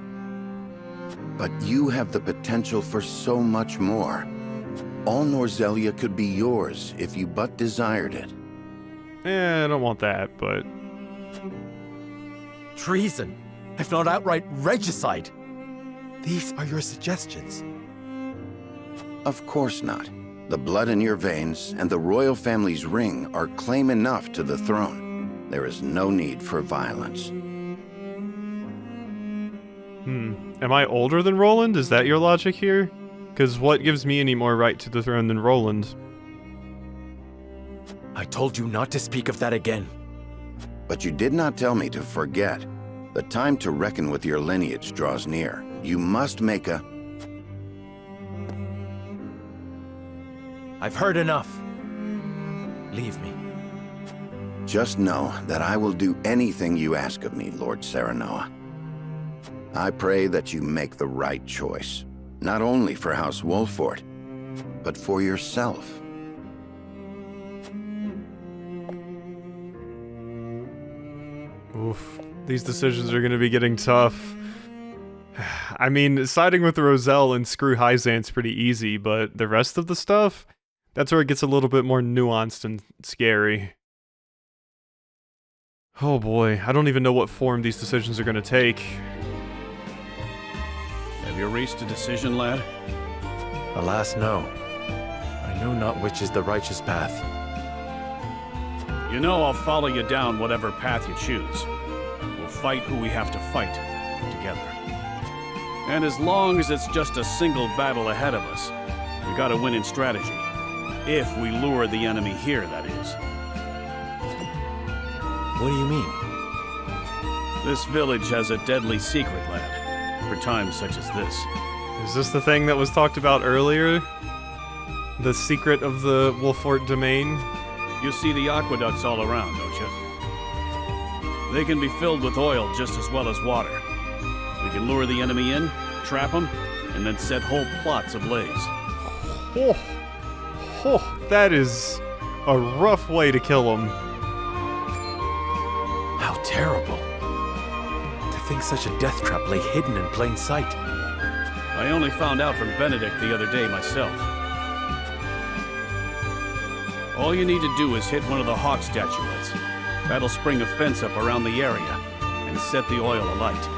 But you have the potential for so much more. All Norzelia could be yours if you but desired it. I don't want that, but... Treason, if not outright regicide. These are your suggestions. Of course not. The blood in your veins and the royal family's ring are claim enough to the throne. There is no need for violence. Am I older than Roland? Is that your logic here? Because what gives me any more right to the throne than Roland? I told you not to speak of that again. But you did not tell me to forget. The time to reckon with your lineage draws near. You must make a... I've heard enough. Leave me. Just know that I will do anything you ask of me, Lord Serenoa. I pray that you make the right choice, not only for House Wolfort, but for yourself. Oof. These decisions are going to be getting tough. I mean, siding with Roselle and screw Hyzant's pretty easy, but the rest of the stuff? That's where it gets a little bit more nuanced and scary. Oh boy, I don't even know what form these decisions are going to take. Have you reached a decision, lad? Alas, no. I know not which is the righteous path. You know I'll follow you down whatever path you choose. We'll fight who we have to fight, together. And as long as it's just a single battle ahead of us, we gotta win in strategy. If we lure the enemy here, that is. What do you mean? This village has a deadly secret, lad, for times such as this. Is this the thing that was talked about earlier? The secret of the Wolfort domain? You see the aqueducts all around, don't you? They can be filled with oil just as well as water. We can lure the enemy in, trap them, and then set whole plots ablaze. Oh, that is a rough way to kill them. How terrible. To think such a death trap lay hidden in plain sight. I only found out from Benedict the other day myself. All you need to do is hit one of the hawk statuettes. That'll spring a fence up around the area and set the oil alight.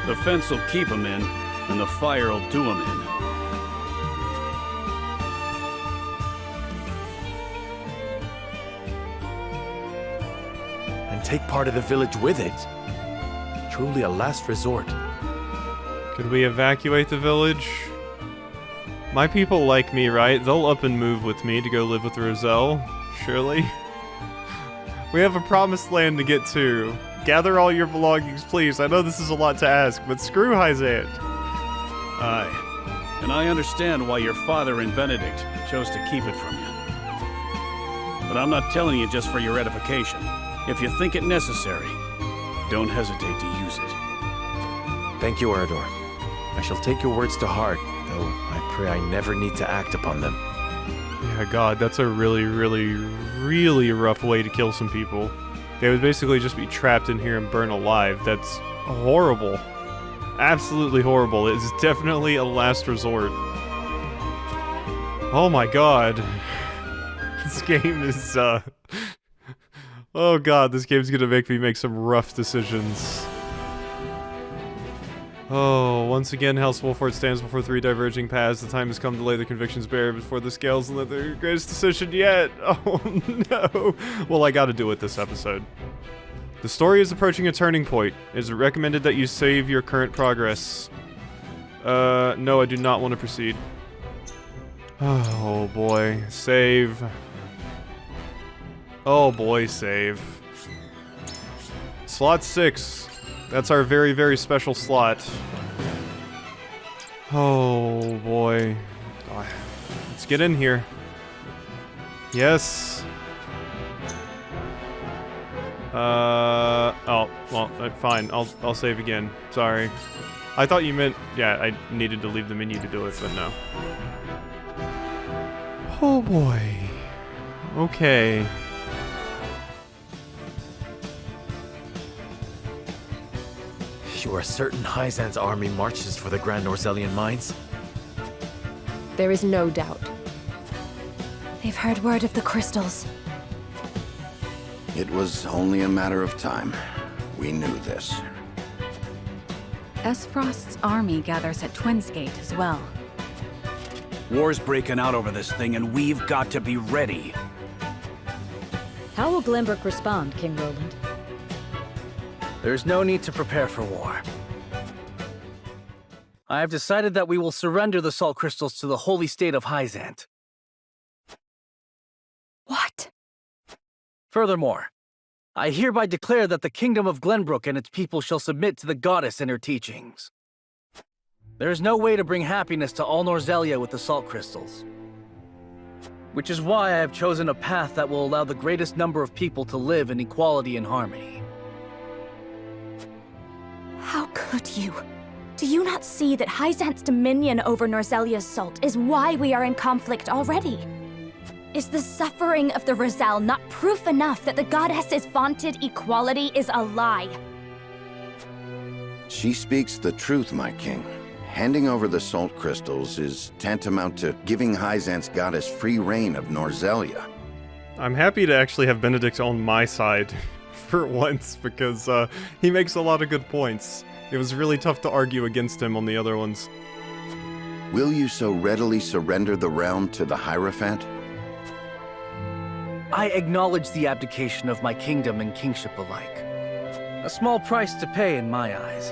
The fence will keep them in, and the fire will do them in. And take part of the village with it. Truly a last resort. Could we evacuate the village? My people like me, right? They'll up and move with me to go live with Roselle, surely. We have a promised land to get to. Gather all your belongings, please. I know this is a lot to ask, but screw Hyzant. Aye. And I understand why your father and Benedict chose to keep it from you. But I'm not telling you just for your edification. If you think it necessary, don't hesitate to use it. Thank you, Eredor. I shall take your words to heart, though I pray I never need to act upon them. Yeah, God, that's a really, really, really rough way to kill some people. They would basically just be trapped in here and burn alive. That's horrible. Absolutely horrible. It's definitely a last resort. Oh my God. This game is, oh God, this game's gonna make me make some rough decisions. Oh, once again, House Wolfort stands before three diverging paths. The time has come to lay the convictions bare before the scales and let their greatest decision yet. Oh no. Well, I gotta do it this episode. The story is approaching a turning point. It is recommended that you save your current progress. No, I do not want to proceed. Oh boy, save. Oh boy, save. Slot 6. That's our very, very special slot. Oh boy. Let's get in here. Yes. Oh, well, fine. I'll save again. Sorry. I thought you meant, yeah, I needed to leave the menu to do it, but no. Oh boy. Okay. You are certain Hyzant's army marches for the Grand Norzelian mines? There is no doubt. They've heard word of the crystals. It was only a matter of time. We knew this. Esfrost's army gathers at Twinsgate as well. War's breaking out over this thing, and we've got to be ready. How will Glenbrook respond, King Roland? There's no need to prepare for war. I have decided that we will surrender the salt crystals to the holy state of Hyzant. What? Furthermore, I hereby declare that the kingdom of Glenbrook and its people shall submit to the goddess and her teachings. There is no way to bring happiness to all Norzelia with the salt crystals. Which is why I have chosen a path that will allow the greatest number of people to live in equality and harmony. How could you? Do you not see that Hyzant's dominion over Norzelia's salt is why we are in conflict already? Is the suffering of the Rosal not proof enough that the goddess's vaunted equality is a lie? She speaks the truth, my king. Handing over the salt crystals is tantamount to giving Hyzant's goddess free reign of Norzelia. I'm happy to actually have Benedict on my side for once, because he makes a lot of good points. It was really tough to argue against him on the other ones. Will you so readily surrender the realm to the Hierophant? I acknowledge the abdication of my kingdom and kingship alike. A small price to pay in my eyes,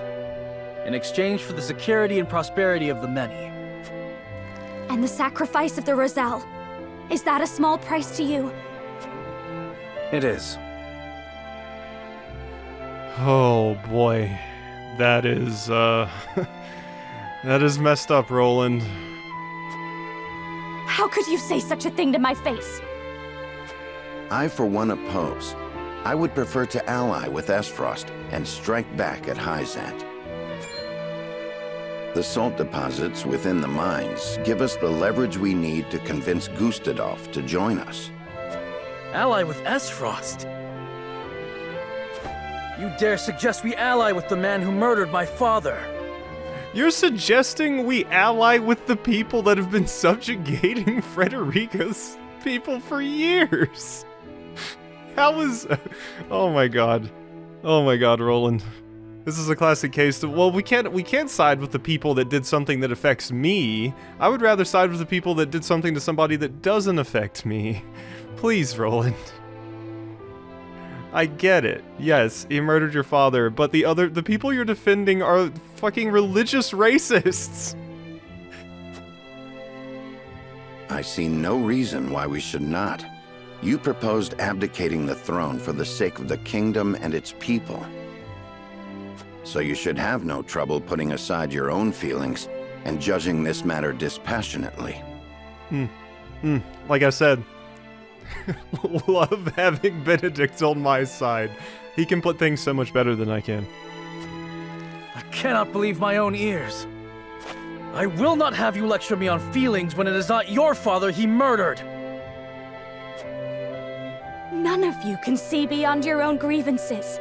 in exchange for the security and prosperity of the many. And the sacrifice of the Rosal, is that a small price to you? It is. Oh boy, that is that is messed up, Roland. How could you say such a thing to my face? I, for one, oppose. I would prefer to ally with Esfrost and strike back at Hyzant. The salt deposits within the mines give us the leverage we need to convince Gustadolf to join us. Ally with Esfrost? You dare suggest we ally with the man who murdered my father? You're suggesting we ally with the people that have been subjugating Frederica's people for years? How is... Oh my god. Oh my god, Roland. This is a classic case of, well, we can't side with the people that did something that affects me. I would rather side with the people that did something to somebody that doesn't affect me. Please, Roland. I get it. Yes, he murdered your father, but the people you're defending are fucking religious racists. I see no reason why we should not. You proposed abdicating the throne for the sake of the kingdom and its people. So you should have no trouble putting aside your own feelings and judging this matter dispassionately. Like I said, love having Benedict on my side. He can put things so much better than I can. I cannot believe my own ears. I will not have you lecture me on feelings when it is not your father he murdered. None of you can see beyond your own grievances.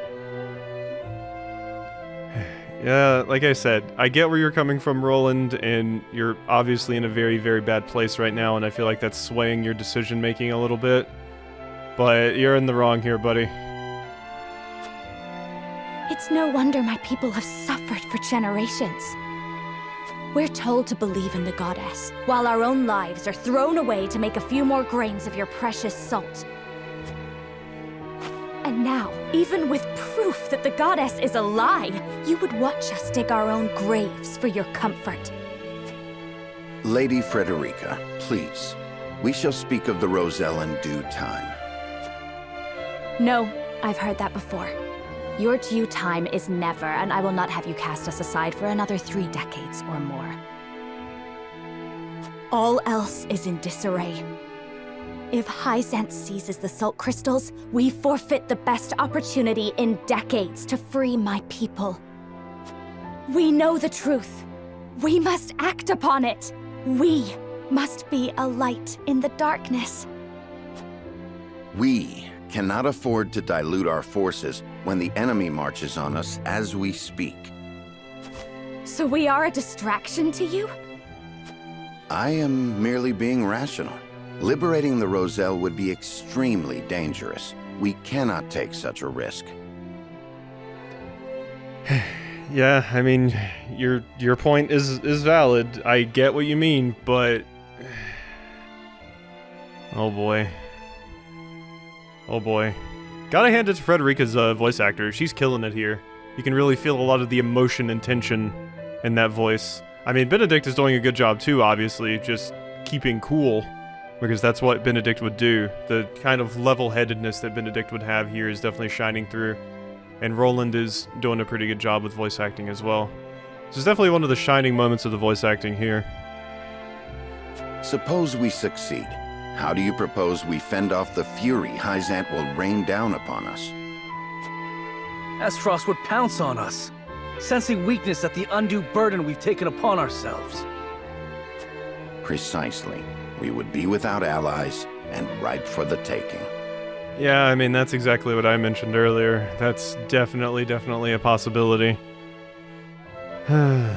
Yeah, like I said, I get where you're coming from, Roland, and you're obviously in a very, very bad place right now, and I feel like that's swaying your decision-making a little bit. But you're in the wrong here, buddy. It's no wonder my people have suffered for generations. We're told to believe in the goddess, while our own lives are thrown away to make a few more grains of your precious salt. And now, even with proof that the goddess is a lie, you would watch us dig our own graves for your comfort. Lady Frederica, please. We shall speak of the Roselle in due time. No, I've heard that before. Your due time is never, and I will not have you cast us aside for another 3 decades or more. All else is in disarray. If Hyzant seizes the salt crystals, we forfeit the best opportunity in decades to free my people. We know the truth. We must act upon it. We must be a light in the darkness. We cannot afford to dilute our forces when the enemy marches on us as we speak. So we are a distraction to you? I am merely being rational. Liberating the Roselle would be extremely dangerous. We cannot take such a risk. Yeah, I mean, your point is valid. I get what you mean, but oh boy. Oh boy. Gotta hand it to Frederica's voice actor. She's killing it here. You can really feel a lot of the emotion and tension in that voice. I mean, Benedict is doing a good job too, obviously, just keeping cool because that's what Benedict would do. The kind of level-headedness that Benedict would have here is definitely shining through, and Roland is doing a pretty good job with voice acting as well. This is definitely one of the shining moments of the voice acting here. Suppose we succeed. How do you propose we fend off the fury Hyzant will rain down upon us? Frost would pounce on us, sensing weakness at the undue burden we've taken upon ourselves. Precisely. We would be without allies and ripe for the taking. Yeah, I mean, that's exactly what I mentioned earlier. That's definitely a possibility. They're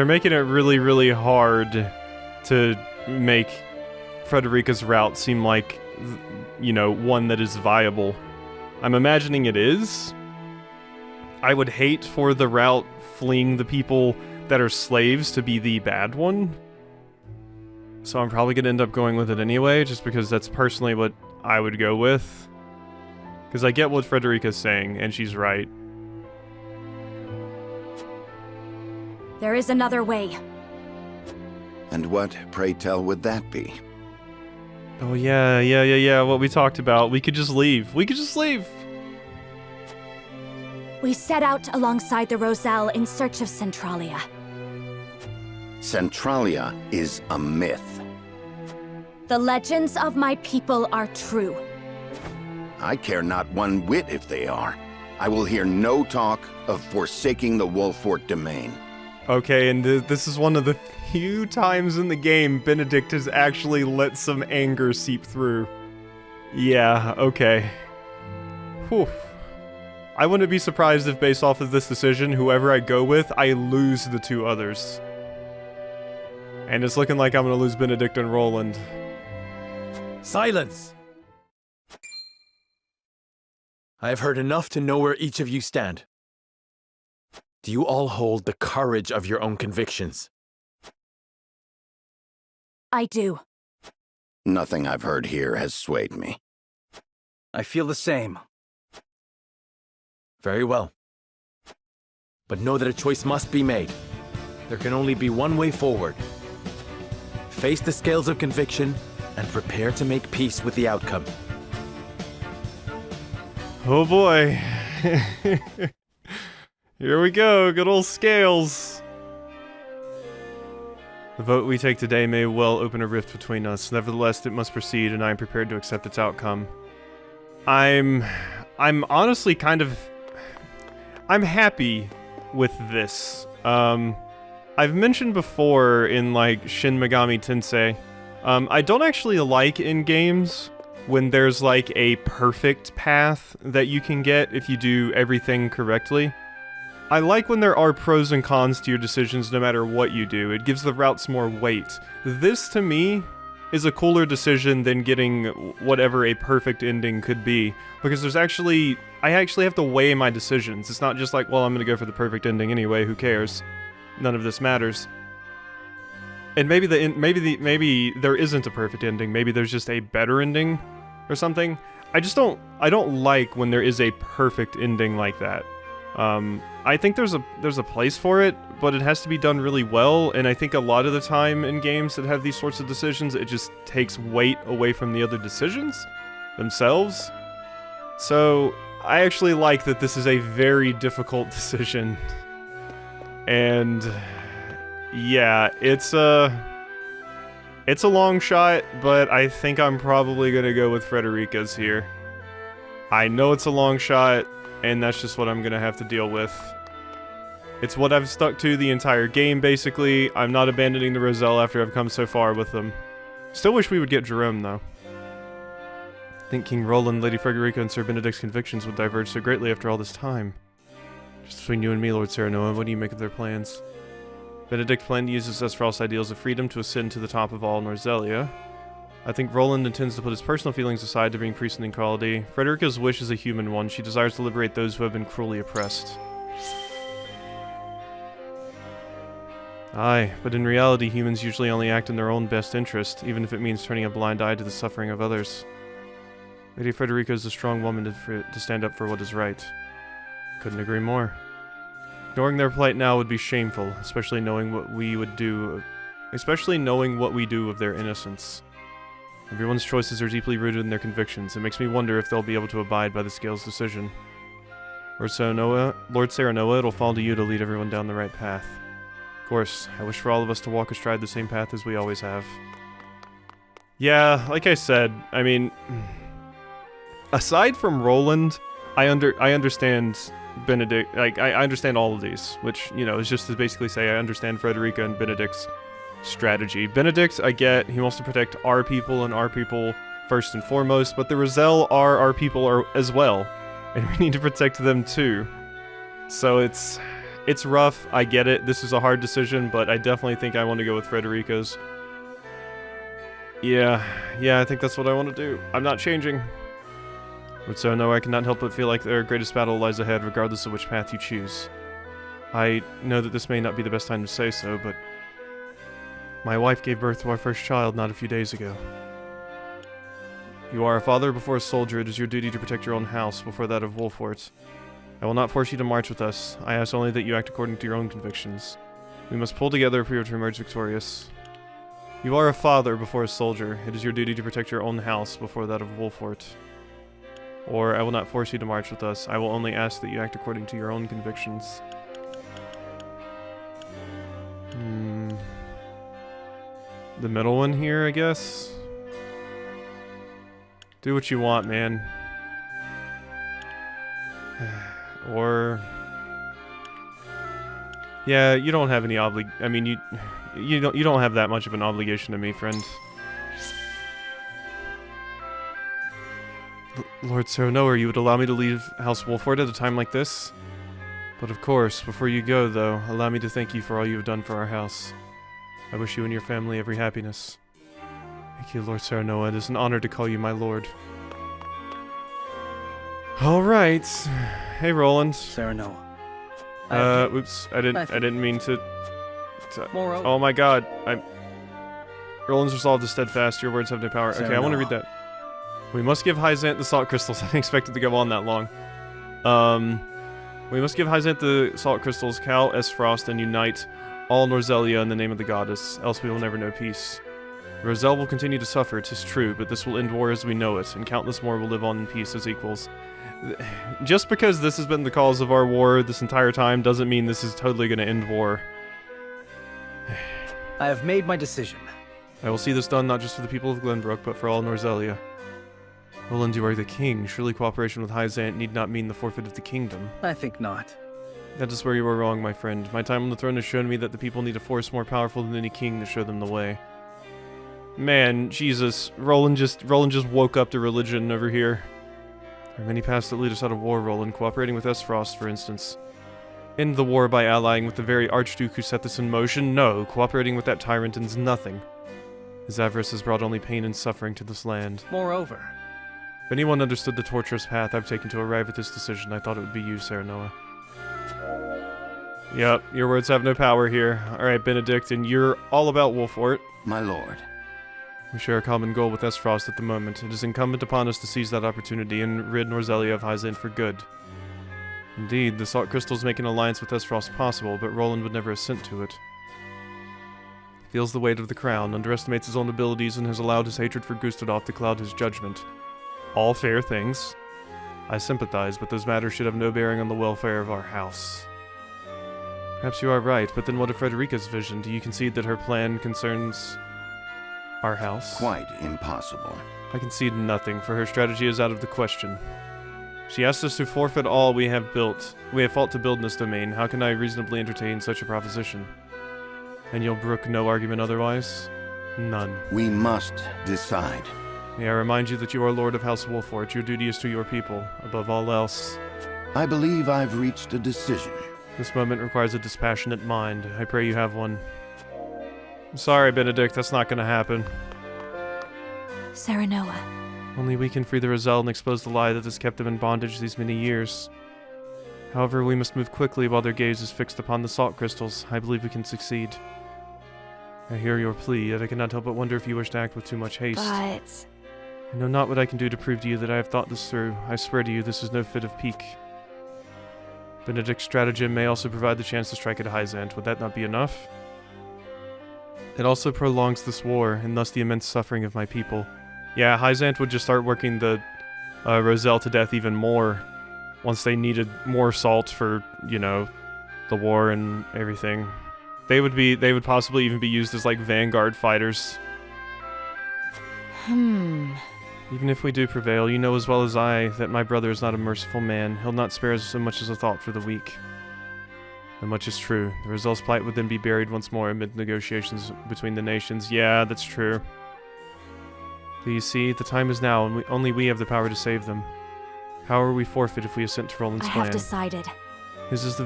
making it really hard to make Frederica's route seem like, you know, one that is viable. I'm imagining it is. I would hate for the route fleeing the people that are slaves to be the bad one. So I'm probably going to end up going with it anyway, just because that's personally what I would go with. Because I get what Frederica's saying, and she's right. There is another way. And what, pray tell, would that be? Oh yeah, what we talked about. We could just leave. We We set out alongside the Roselle in search of Centralia. Centralia is a myth. The legends of my people are true. I care not one whit if they are. I will hear no talk of forsaking the Wolfort domain. Okay, and this is one of the few times in the game Benedict has actually let some anger seep through. Yeah, okay. Whew. I wouldn't be surprised if, based off of this decision, whoever I go with, I lose the two others. And it's looking like I'm gonna lose Benedict and Roland. Silence! I have heard enough to know where each of you stand. Do you all hold the courage of your own convictions? I do. Nothing I've heard here has swayed me. I feel the same. Very well. But know that a choice must be made. There can only be one way forward. Face the scales of conviction and prepare to make peace with the outcome. Oh boy. Here we go, good old scales. The vote we take today may well open a rift between us. Nevertheless, it must proceed, and I am prepared to accept its outcome. I'm honestly kind of... I'm happy with this. I've mentioned before in, like, Shin Megami Tensei, I don't actually like in games when there's, like, a perfect path that you can get if you do everything correctly. I like when there are pros and cons to your decisions no matter what you do. It gives the routes more weight. This, to me, is a cooler decision than getting whatever a perfect ending could be. Because there's actually... I actually have to weigh my decisions. It's not just like, well, I'm gonna go for the perfect ending anyway, who cares? None of this matters. And maybe maybe there isn't a perfect ending. Maybe there's just a better ending or something. I don't like when there is a perfect ending like that. I think there's a place for it, but it has to be done really well, and I think a lot of the time in games that have these sorts of decisions, it just takes weight away from the other decisions themselves. So, I actually like that this is a very difficult decision. And yeah, it's a long shot, but I think I'm probably gonna go with Frederica's here. I know it's a long shot, and that's just what I'm gonna have to deal with. It's what I've stuck to the entire game, basically. I'm not abandoning the Roselle after I've come so far with them. Still wish we would get Jerome, though. I think King Roland, Lady Frederica, and Sir Benedict's convictions would diverge so greatly after all this time. Just between you and me, Lord Serenoa, what do you make of their plans? Benedict planned to use his Esfrost ideals of freedom to ascend to the top of all Norzelia. I think Roland intends to put his personal feelings aside to bring peace and equality. Frederica's wish is a human one. She desires to liberate those who have been cruelly oppressed. Aye, but in reality, humans usually only act in their own best interest, even if it means turning a blind eye to the suffering of others. Lady Frederica is a strong woman to stand up for what is right. Couldn't agree more. Ignoring their plight now would be shameful, especially knowing what we would do especially knowing what we do with their innocence. Everyone's choices are deeply rooted in their convictions. It makes me wonder if they'll be able to abide by the Scale's decision. Lord Serenoa, it'll fall to you to lead everyone down the right path. Of course, I wish for all of us to walk astride the same path as we always have. Yeah, like I said, I mean, aside from Roland, I understand Benedict, like, I understand all of these, which, you know, is just to basically say I understand Frederica and Benedict's strategy. Benedict, I get, he wants to protect our people and our people first and foremost, but the Roselle are our people as well, and we need to protect them too. So it's rough, I get it, this is a hard decision, but I definitely think I want to go with Frederica's. Yeah, I think that's what I want to do. I'm not changing. But so no, I cannot help but feel like their greatest battle lies ahead, regardless of which path you choose. I know that this may not be the best time to say so, but my wife gave birth to our first child not a few days ago. You are a father before a soldier. It is your duty to protect your own house before that of Wolfort. I will not force you to march with us. I ask only that you act according to your own convictions. We must pull together if we are to emerge victorious. You are a father before a soldier. It is your duty to protect your own house before that of Wolfort. Or I will not force you to march with us. I will only ask that you act according to your own convictions. The middle one here, I guess? Do what you want, man. Or... yeah, you don't have any I mean, you don't have that much of an obligation to me, friend. Lord Serenoa, you would allow me to leave House Wolfort at a time like this? But of course, before you go, though, allow me to thank you for all you have done for our house. I wish you and your family every happiness. Thank you, Lord Serenoa. It is an honor to call you my lord. Alright. Hey, Roland. Serenoa. Oops. I didn't mean to... Oh my god. Roland's resolved is steadfast. Your words have no power. Okay, I want to read that. We must give Hyzant the salt crystals. I didn't expect it to go on that long. We must give Hyzant the salt crystals, Cal, S. Frost, and unite all Norzelia in the name of the goddess, else we will never know peace. Roselle will continue to suffer, 'tis true, but this will end war as we know it, and countless more will live on in peace as equals. Just because this has been the cause of our war this entire time doesn't mean this is totally going to end war. I have made my decision. I will see this done not just for the people of Glenbrook, but for all Norzelia. Roland, you are the king. Surely cooperation with Hyzant need not mean the forfeit of the kingdom. I think not. That is where you are wrong, my friend. My time on the throne has shown me that the people need a force more powerful than any king to show them the way. Man, Jesus, Roland just woke up to religion over here. There are many paths that lead us out of war, Roland. Cooperating with Frost, for instance. End the war by allying with the very Archduke who set this in motion? No, cooperating with that tyrant ends nothing. His avarice has brought only pain and suffering to this land. Moreover, if anyone understood the torturous path I've taken to arrive at this decision, I thought it would be you, Serenoa. Yep, your words have no power here. Alright, Benedict, and you're all about Wolfort. My lord. We share a common goal with Frost at the moment. It is incumbent upon us to seize that opportunity and rid Norzelia of Hyzant for good. Indeed, the salt crystals make an alliance with Frost possible, but Roland would never assent to it. He feels the weight of the crown, underestimates his own abilities, and has allowed his hatred for Gustadolf to cloud his judgment. All fair things. I sympathize, but those matters should have no bearing on the welfare of our house. Perhaps you are right, but then what of Frederica's vision? Do you concede that her plan concerns our house? Quite impossible. I concede nothing, for her strategy is out of the question. She asked us to forfeit all we have built. We have fought to build in this domain. How can I reasonably entertain such a proposition? And you'll brook no argument otherwise? None. We must decide. May I remind you that you are Lord of House Wolfort. Your duty is to your people, above all else. I believe I've reached a decision. This moment requires a dispassionate mind. I pray you have one. I'm sorry, Benedict, that's not gonna happen. Serenoa. Only we can free the Roselle and expose the lie that has kept them in bondage these many years. However, we must move quickly while their gaze is fixed upon the salt crystals. I believe we can succeed. I hear your plea, yet I cannot help but wonder if you wish to act with too much haste. But... I know not what I can do to prove to you that I have thought this through. I swear to you, this is no fit of pique. Benedict's stratagem may also provide the chance to strike at Hyzant. Would that not be enough? It also prolongs this war, and thus the immense suffering of my people. Yeah, Hyzant would just start working the Roselle to death even more once they needed more salt for, you know, the war and everything. They would possibly even be used as like vanguard fighters. Even if we do prevail, you know as well as I that my brother is not a merciful man. He'll not spare us so much as a thought for the weak. And much is true. The Roselle's plight would then be buried once more amid negotiations between the nations. Yeah, that's true. But you see, the time is now, and only we have the power to save them. Power we forfeit if we assent to Roland's plan. I have decided. His is the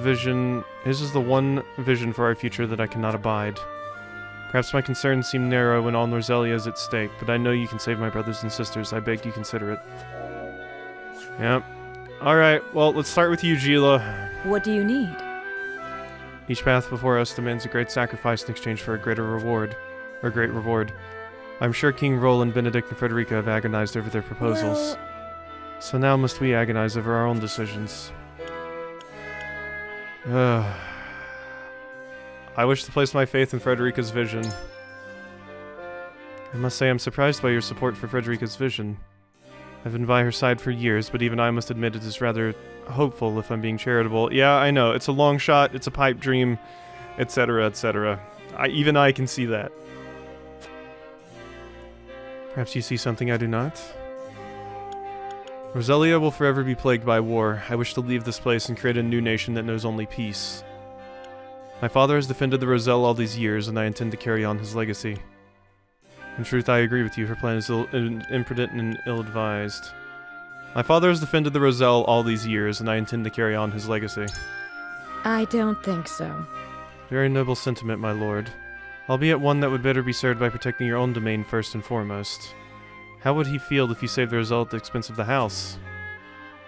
one vision for our future that I cannot abide. Perhaps my concerns seem narrow when all Norzelia is at stake, but I know you can save my brothers and sisters. I beg you consider it. Yep. Alright, well, let's start with you, Gila. What do you need? Each path before us demands a great sacrifice in exchange for a great reward. I'm sure King Roland, Benedict, and Frederica have agonized over their proposals. So now must we agonize over our own decisions. I wish to place my faith in Frederica's vision. I must say I'm surprised by your support for Frederica's vision. I've been by her side for years, but even I must admit it is rather hopeful if I'm being charitable. Yeah, I know, it's a long shot, it's a pipe dream, etc., etc. Even I can see that. Perhaps you see something I do not? Roselia will forever be plagued by war. I wish to leave this place and create a new nation that knows only peace. My father has defended the Roselle all these years, and I intend to carry on his legacy. In truth, I agree with you. Her plan is imprudent and ill-advised. My father has defended the Roselle all these years, and I intend to carry on his legacy. I don't think so. Very noble sentiment, my lord. Albeit one that would better be served by protecting your own domain first and foremost. How would he feel if you saved the Roselle at the expense of the house?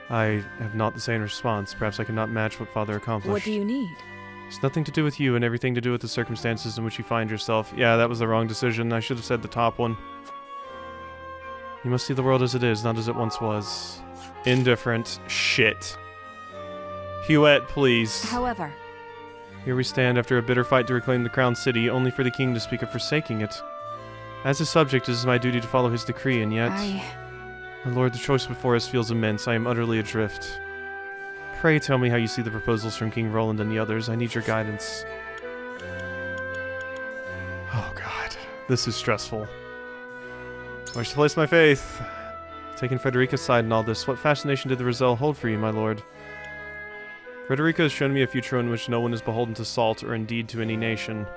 I have not the same response. Perhaps I cannot match what father accomplished. What do you need? It's nothing to do with you and everything to do with the circumstances in which you find yourself. Yeah, that was the wrong decision. I should have said the top one. You must see the world as it is, not as it once was. Indifferent. Shit. Huette, please. However, here we stand after a bitter fight to reclaim the crown city, only for the king to speak of forsaking it. As his subject, it is my duty to follow his decree, and yet... My lord, the choice before us feels immense. I am utterly adrift. Pray tell me how you see the proposals from King Roland and the others. I need your guidance. Oh god, this is stressful. I wish to place my faith. Taking Frederica's side in all this, what fascination did the Roselle hold for you, my lord? Frederica has shown me a future in which no one is beholden to salt or indeed to any nation.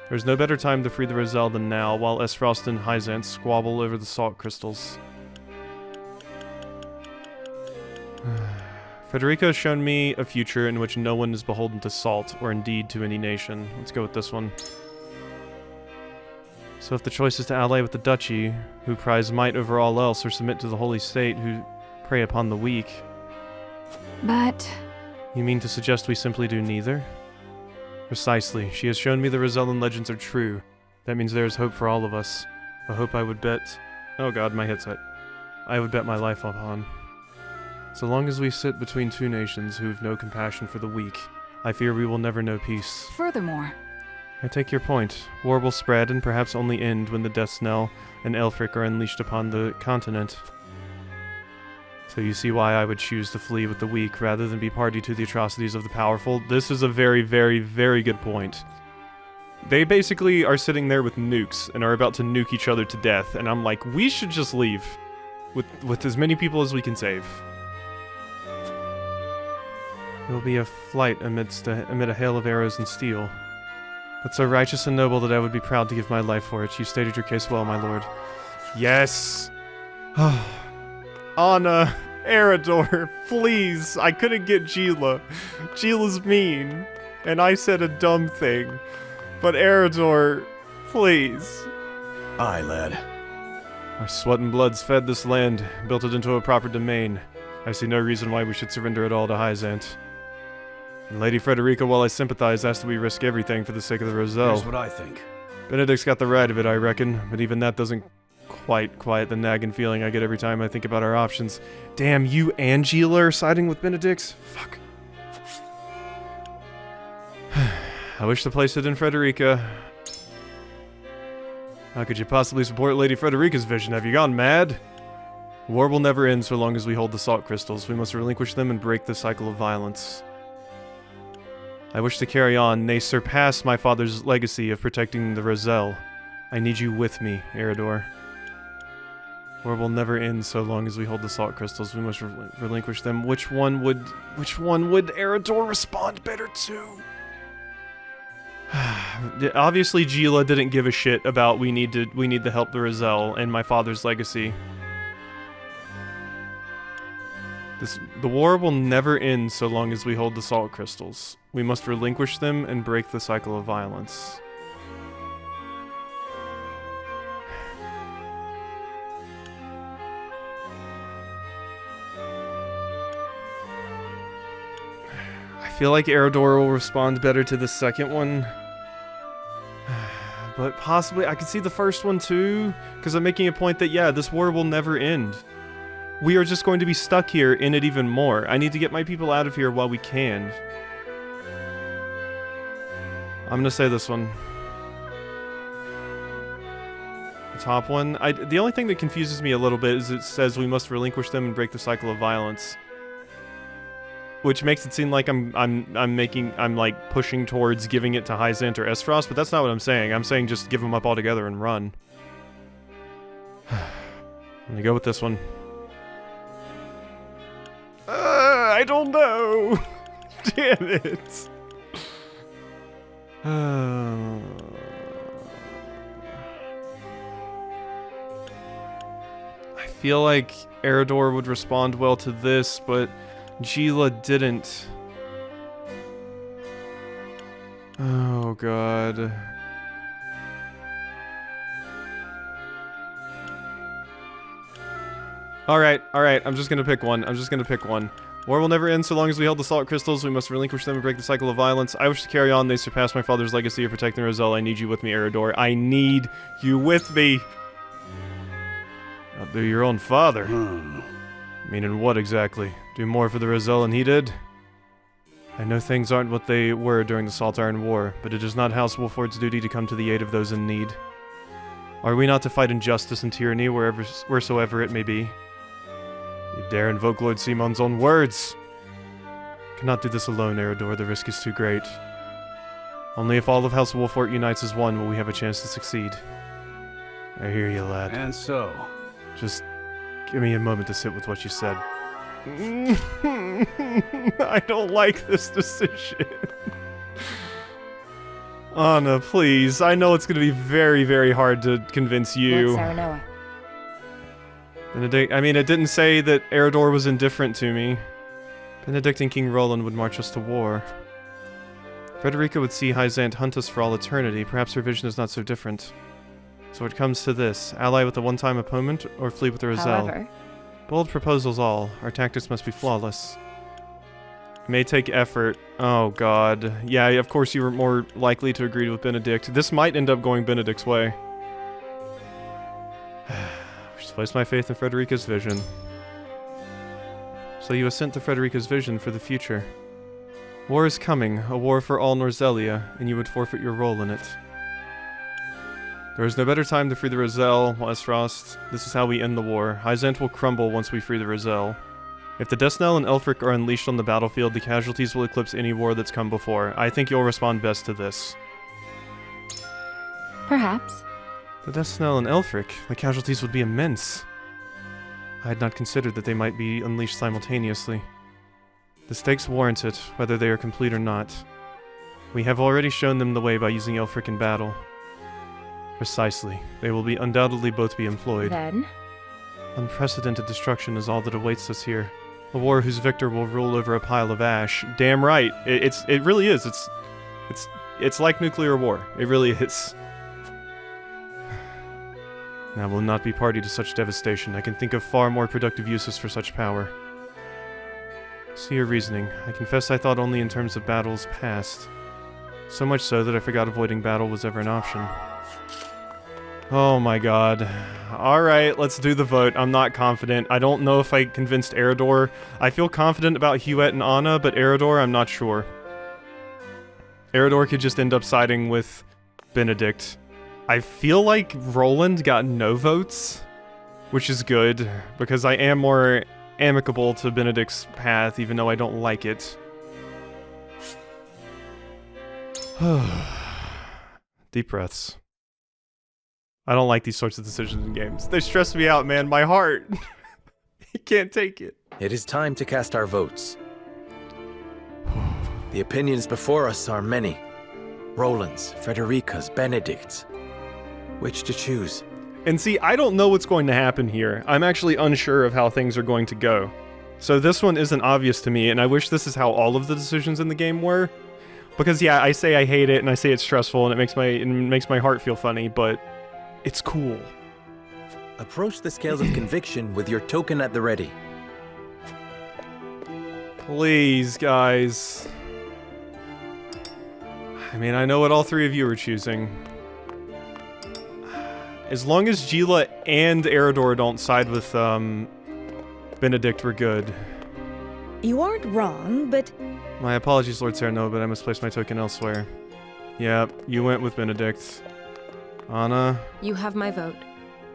There is no better time to free the Roselle than now, while Esfrost and Hyzant squabble over the salt crystals. Frederica has shown me a future in which no one is beholden to salt, or indeed to any nation. Let's go with this one. So if the choice is to ally with the Duchy, who prize might over all else, or submit to the Holy State, who prey upon the weak... But... You mean to suggest we simply do neither? Precisely. She has shown me the Rosellan legends are true. That means there is hope for all of us. A hope I would bet... Oh god, my headset. I would bet my life upon. So long as we sit between two nations who have no compassion for the weak, I fear we will never know peace. Furthermore, I take your point. War will spread and perhaps only end when the Death Knell and Elfric are unleashed upon the continent. So you see why I would choose to flee with the weak rather than be party to the atrocities of the powerful. This is a very, very, very good point. They basically are sitting there with nukes and are about to nuke each other to death, and I'm like, we should just leave with as many people as we can save. It will be a flight amid a hail of arrows and steel. But so righteous and noble that I would be proud to give my life for it. You stated your case well, my lord. Yes! Anna, Eredor, please! I couldn't get Gila. Gila's mean. And I said a dumb thing. But Eredor, please. Aye, lad. Our sweat and bloods fed this land, built it into a proper domain. I see no reason why we should surrender it all to Hyzant. And Lady Frederica, while I sympathize, asked that we risk everything for the sake of the Roselle. Here's what I think. Benedict's got the right of it, I reckon, but even that doesn't quite quiet the nagging feeling I get every time I think about our options. Damn, you and Gila are siding with Benedict? Fuck. I wish to place it in Frederica. How could you possibly support Lady Frederica's vision? Have you gone mad? War will never end so long as we hold the salt crystals. We must relinquish them and break the cycle of violence. I wish to carry on, nay, surpass my father's legacy of protecting the Roselle. I need you with me, Eridor. War will never end so long as we hold the salt crystals. We must relinquish them. Which one would Eridor respond better to? Obviously, Gila didn't give a shit about we need to help the Roselle and my father's legacy. The war will never end so long as we hold the salt crystals. We must relinquish them and break the cycle of violence. I feel like Eridor will respond better to the second one. But possibly, I could see the first one too, because I'm making a point that, yeah, this war will never end. We are just going to be stuck here in it even more. I need to get my people out of here while we can. I'm gonna say this one. The top one. The only thing that confuses me a little bit is it says we must relinquish them and break the cycle of violence. Which makes it seem like I'm like pushing towards giving it to Hyzant or Esfrost, but that's not what I'm saying. I'm saying just give them up altogether and run. I'm gonna go with this one. I don't know. Damn it. I feel like Eridor would respond well to this, but Gila didn't. Oh god. Alright, I'm just gonna pick one. War will never end so long as we hold the salt crystals. We must relinquish them and break the cycle of violence. I wish to carry on. They surpass my father's legacy of protecting Roselle. I need you with me, Eridor. I need you with me. Outdo your own father. Meaning what exactly? Do more for the Roselle than he did? I know things aren't what they were during the Salt Iron War, but it is not House Wolford's duty to come to the aid of those in need. Are we not to fight injustice and tyranny wheresoever it may be? You dare invoke Lord Simon's own words! Cannot do this alone, Eridor. The risk is too great. Only if all of House Wolford unites as one will we have a chance to succeed. I hear you, lad. And so? Just give me a moment to sit with what you said. I don't like this decision. Anna, please. I know it's going to be very, very hard to convince you. Serenoa. Benedict, I mean, it didn't say that Eridor was indifferent to me. Benedict and King Roland would march us to war. Frederica would see Hyzant hunt us for all eternity. Perhaps her vision is not so different. So it comes to this. Ally with a one-time opponent, or flee with the Roselle. However, bold proposals all. Our tactics must be flawless. It may take effort. Oh god. Yeah, of course you were more likely to agree with Benedict. This might end up going Benedict's way. Just place my faith in Frederica's vision. So you assent to Frederica's vision for the future. War is coming, a war for all Norzelia, and you would forfeit your role in it. There is no better time to free the Roselle, Westfrost. This is how we end the war. Hyzant will crumble once we free the Roselle. If the Desnell and Elfric are unleashed on the battlefield, the casualties will eclipse any war that's come before. I think you'll respond best to this. Perhaps. The Desnell and Elfric, the casualties would be immense. I had not considered that they might be unleashed simultaneously. The stakes warrant it, whether they are complete or not. We have already shown them the way by using Elfric in battle. Precisely. They will be undoubtedly both be employed. Then? Unprecedented destruction is all that awaits us here. A war whose victor will rule over a pile of ash. Damn right. It really is. It's like nuclear war. It really is. I will not be party to such devastation. I can think of far more productive uses for such power. See your reasoning. I confess I thought only in terms of battles past. So much so that I forgot avoiding battle was ever an option. Oh my god. Alright, let's do the vote. I'm not confident. I don't know if I convinced Eridor. I feel confident about Huet and Anna, but Eridor, I'm not sure. Eridor could just end up siding with Benedict. I feel like Roland got no votes, which is good, because I am more amicable to Benedict's path, even though I don't like it. Deep breaths. I don't like these sorts of decisions in games. They stress me out, man. My heart. I can't take it. It is time to cast our votes. The opinions before us are many. Roland's, Frederica's, Benedict's. Which to choose? And see, I don't know what's going to happen here. I'm actually unsure of how things are going to go. So this one isn't obvious to me, and I wish this is how all of the decisions in the game were. Because yeah, I say I hate it, and I say it's stressful, and it makes my heart feel funny, but it's cool. Approach the scales of conviction with your token at the ready. Please, guys. I mean, I know what all three of you are choosing. As long as Gila and Eridor don't side with, Benedict, we're good. You aren't wrong, but... My apologies, Lord Serenoa, but I must place my token elsewhere. Yep, you went with Benedict. Anna? You have my vote.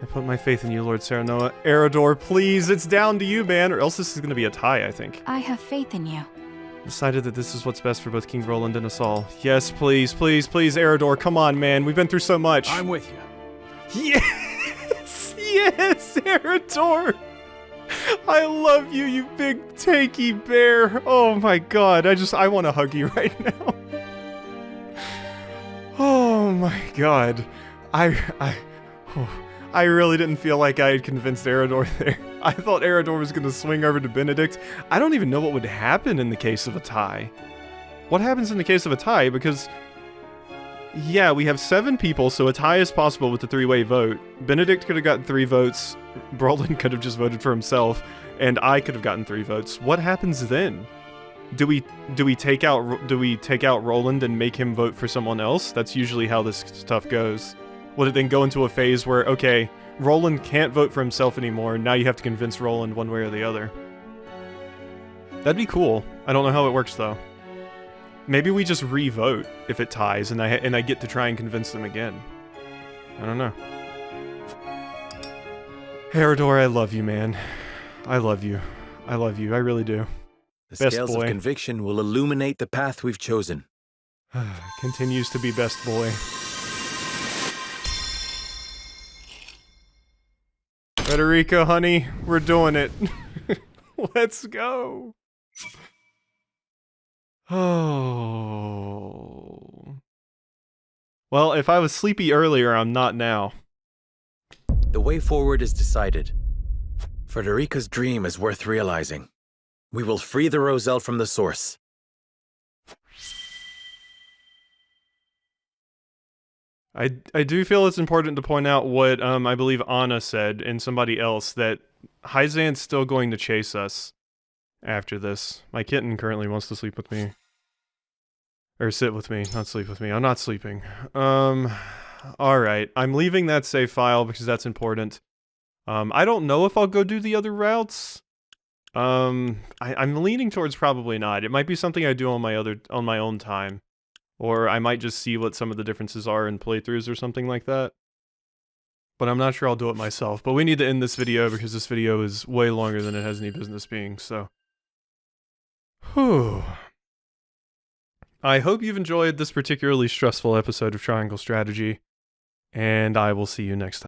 I put my faith in you, Lord Serenoa. Eridor, please, it's down to you, man, or else this is gonna be a tie, I think. I have faith in you. Decided that this is what's best for both King Roland and us all. Yes, please, please, please, Eridor, come on, man. We've been through so much. I'm with you. Yes! Yes, Eridor! I love you, you big tanky bear. Oh my god, I want to hug you right now. Oh my god. I really didn't feel like I had convinced Eridor there. I thought Eridor was going to swing over to Benedict. I don't even know what would happen in the case of a tie. What happens in the case of a tie? Because, yeah, we have 7 people, so a tie is possible with the 3-way vote. Benedict could have gotten 3 votes, Roland could have just voted for himself, and I could have gotten 3 votes. What happens then? Do we take out Roland and make him vote for someone else? That's usually how this stuff goes. Would it then go into a phase where, okay, Roland can't vote for himself anymore, now you have to convince Roland one way or the other? That'd be cool. I don't know how it works, though. Maybe we just re-vote if it ties, and I get to try and convince them again. I don't know. Eridor, I love you, man. I love you. I love you. I really do. The Best scales boy. of conviction will illuminate the path we've chosen. Continues to be best boy. Frederica, honey, we're doing it. Let's go. Oh. Well, if I was sleepy earlier, I'm not now. The way forward is decided. Frederica's dream is worth realizing. We will free the Roselle from the source. I do feel it's important to point out what I believe Anna said and somebody else, that Hyzan's still going to chase us after this. My kitten currently wants to sleep with me. Or sit with me, not sleep with me. I'm not sleeping. Alright. I'm leaving that save file because that's important. I don't know if I'll go do the other routes. I'm leaning towards probably not. It might be something I do on my own time. Or I might just see what some of the differences are in playthroughs or something like that. But I'm not sure I'll do it myself. But we need to end this video because this video is way longer than it has any business being, so. Whew. I hope you've enjoyed this particularly stressful episode of Triangle Strategy, and I will see you next time.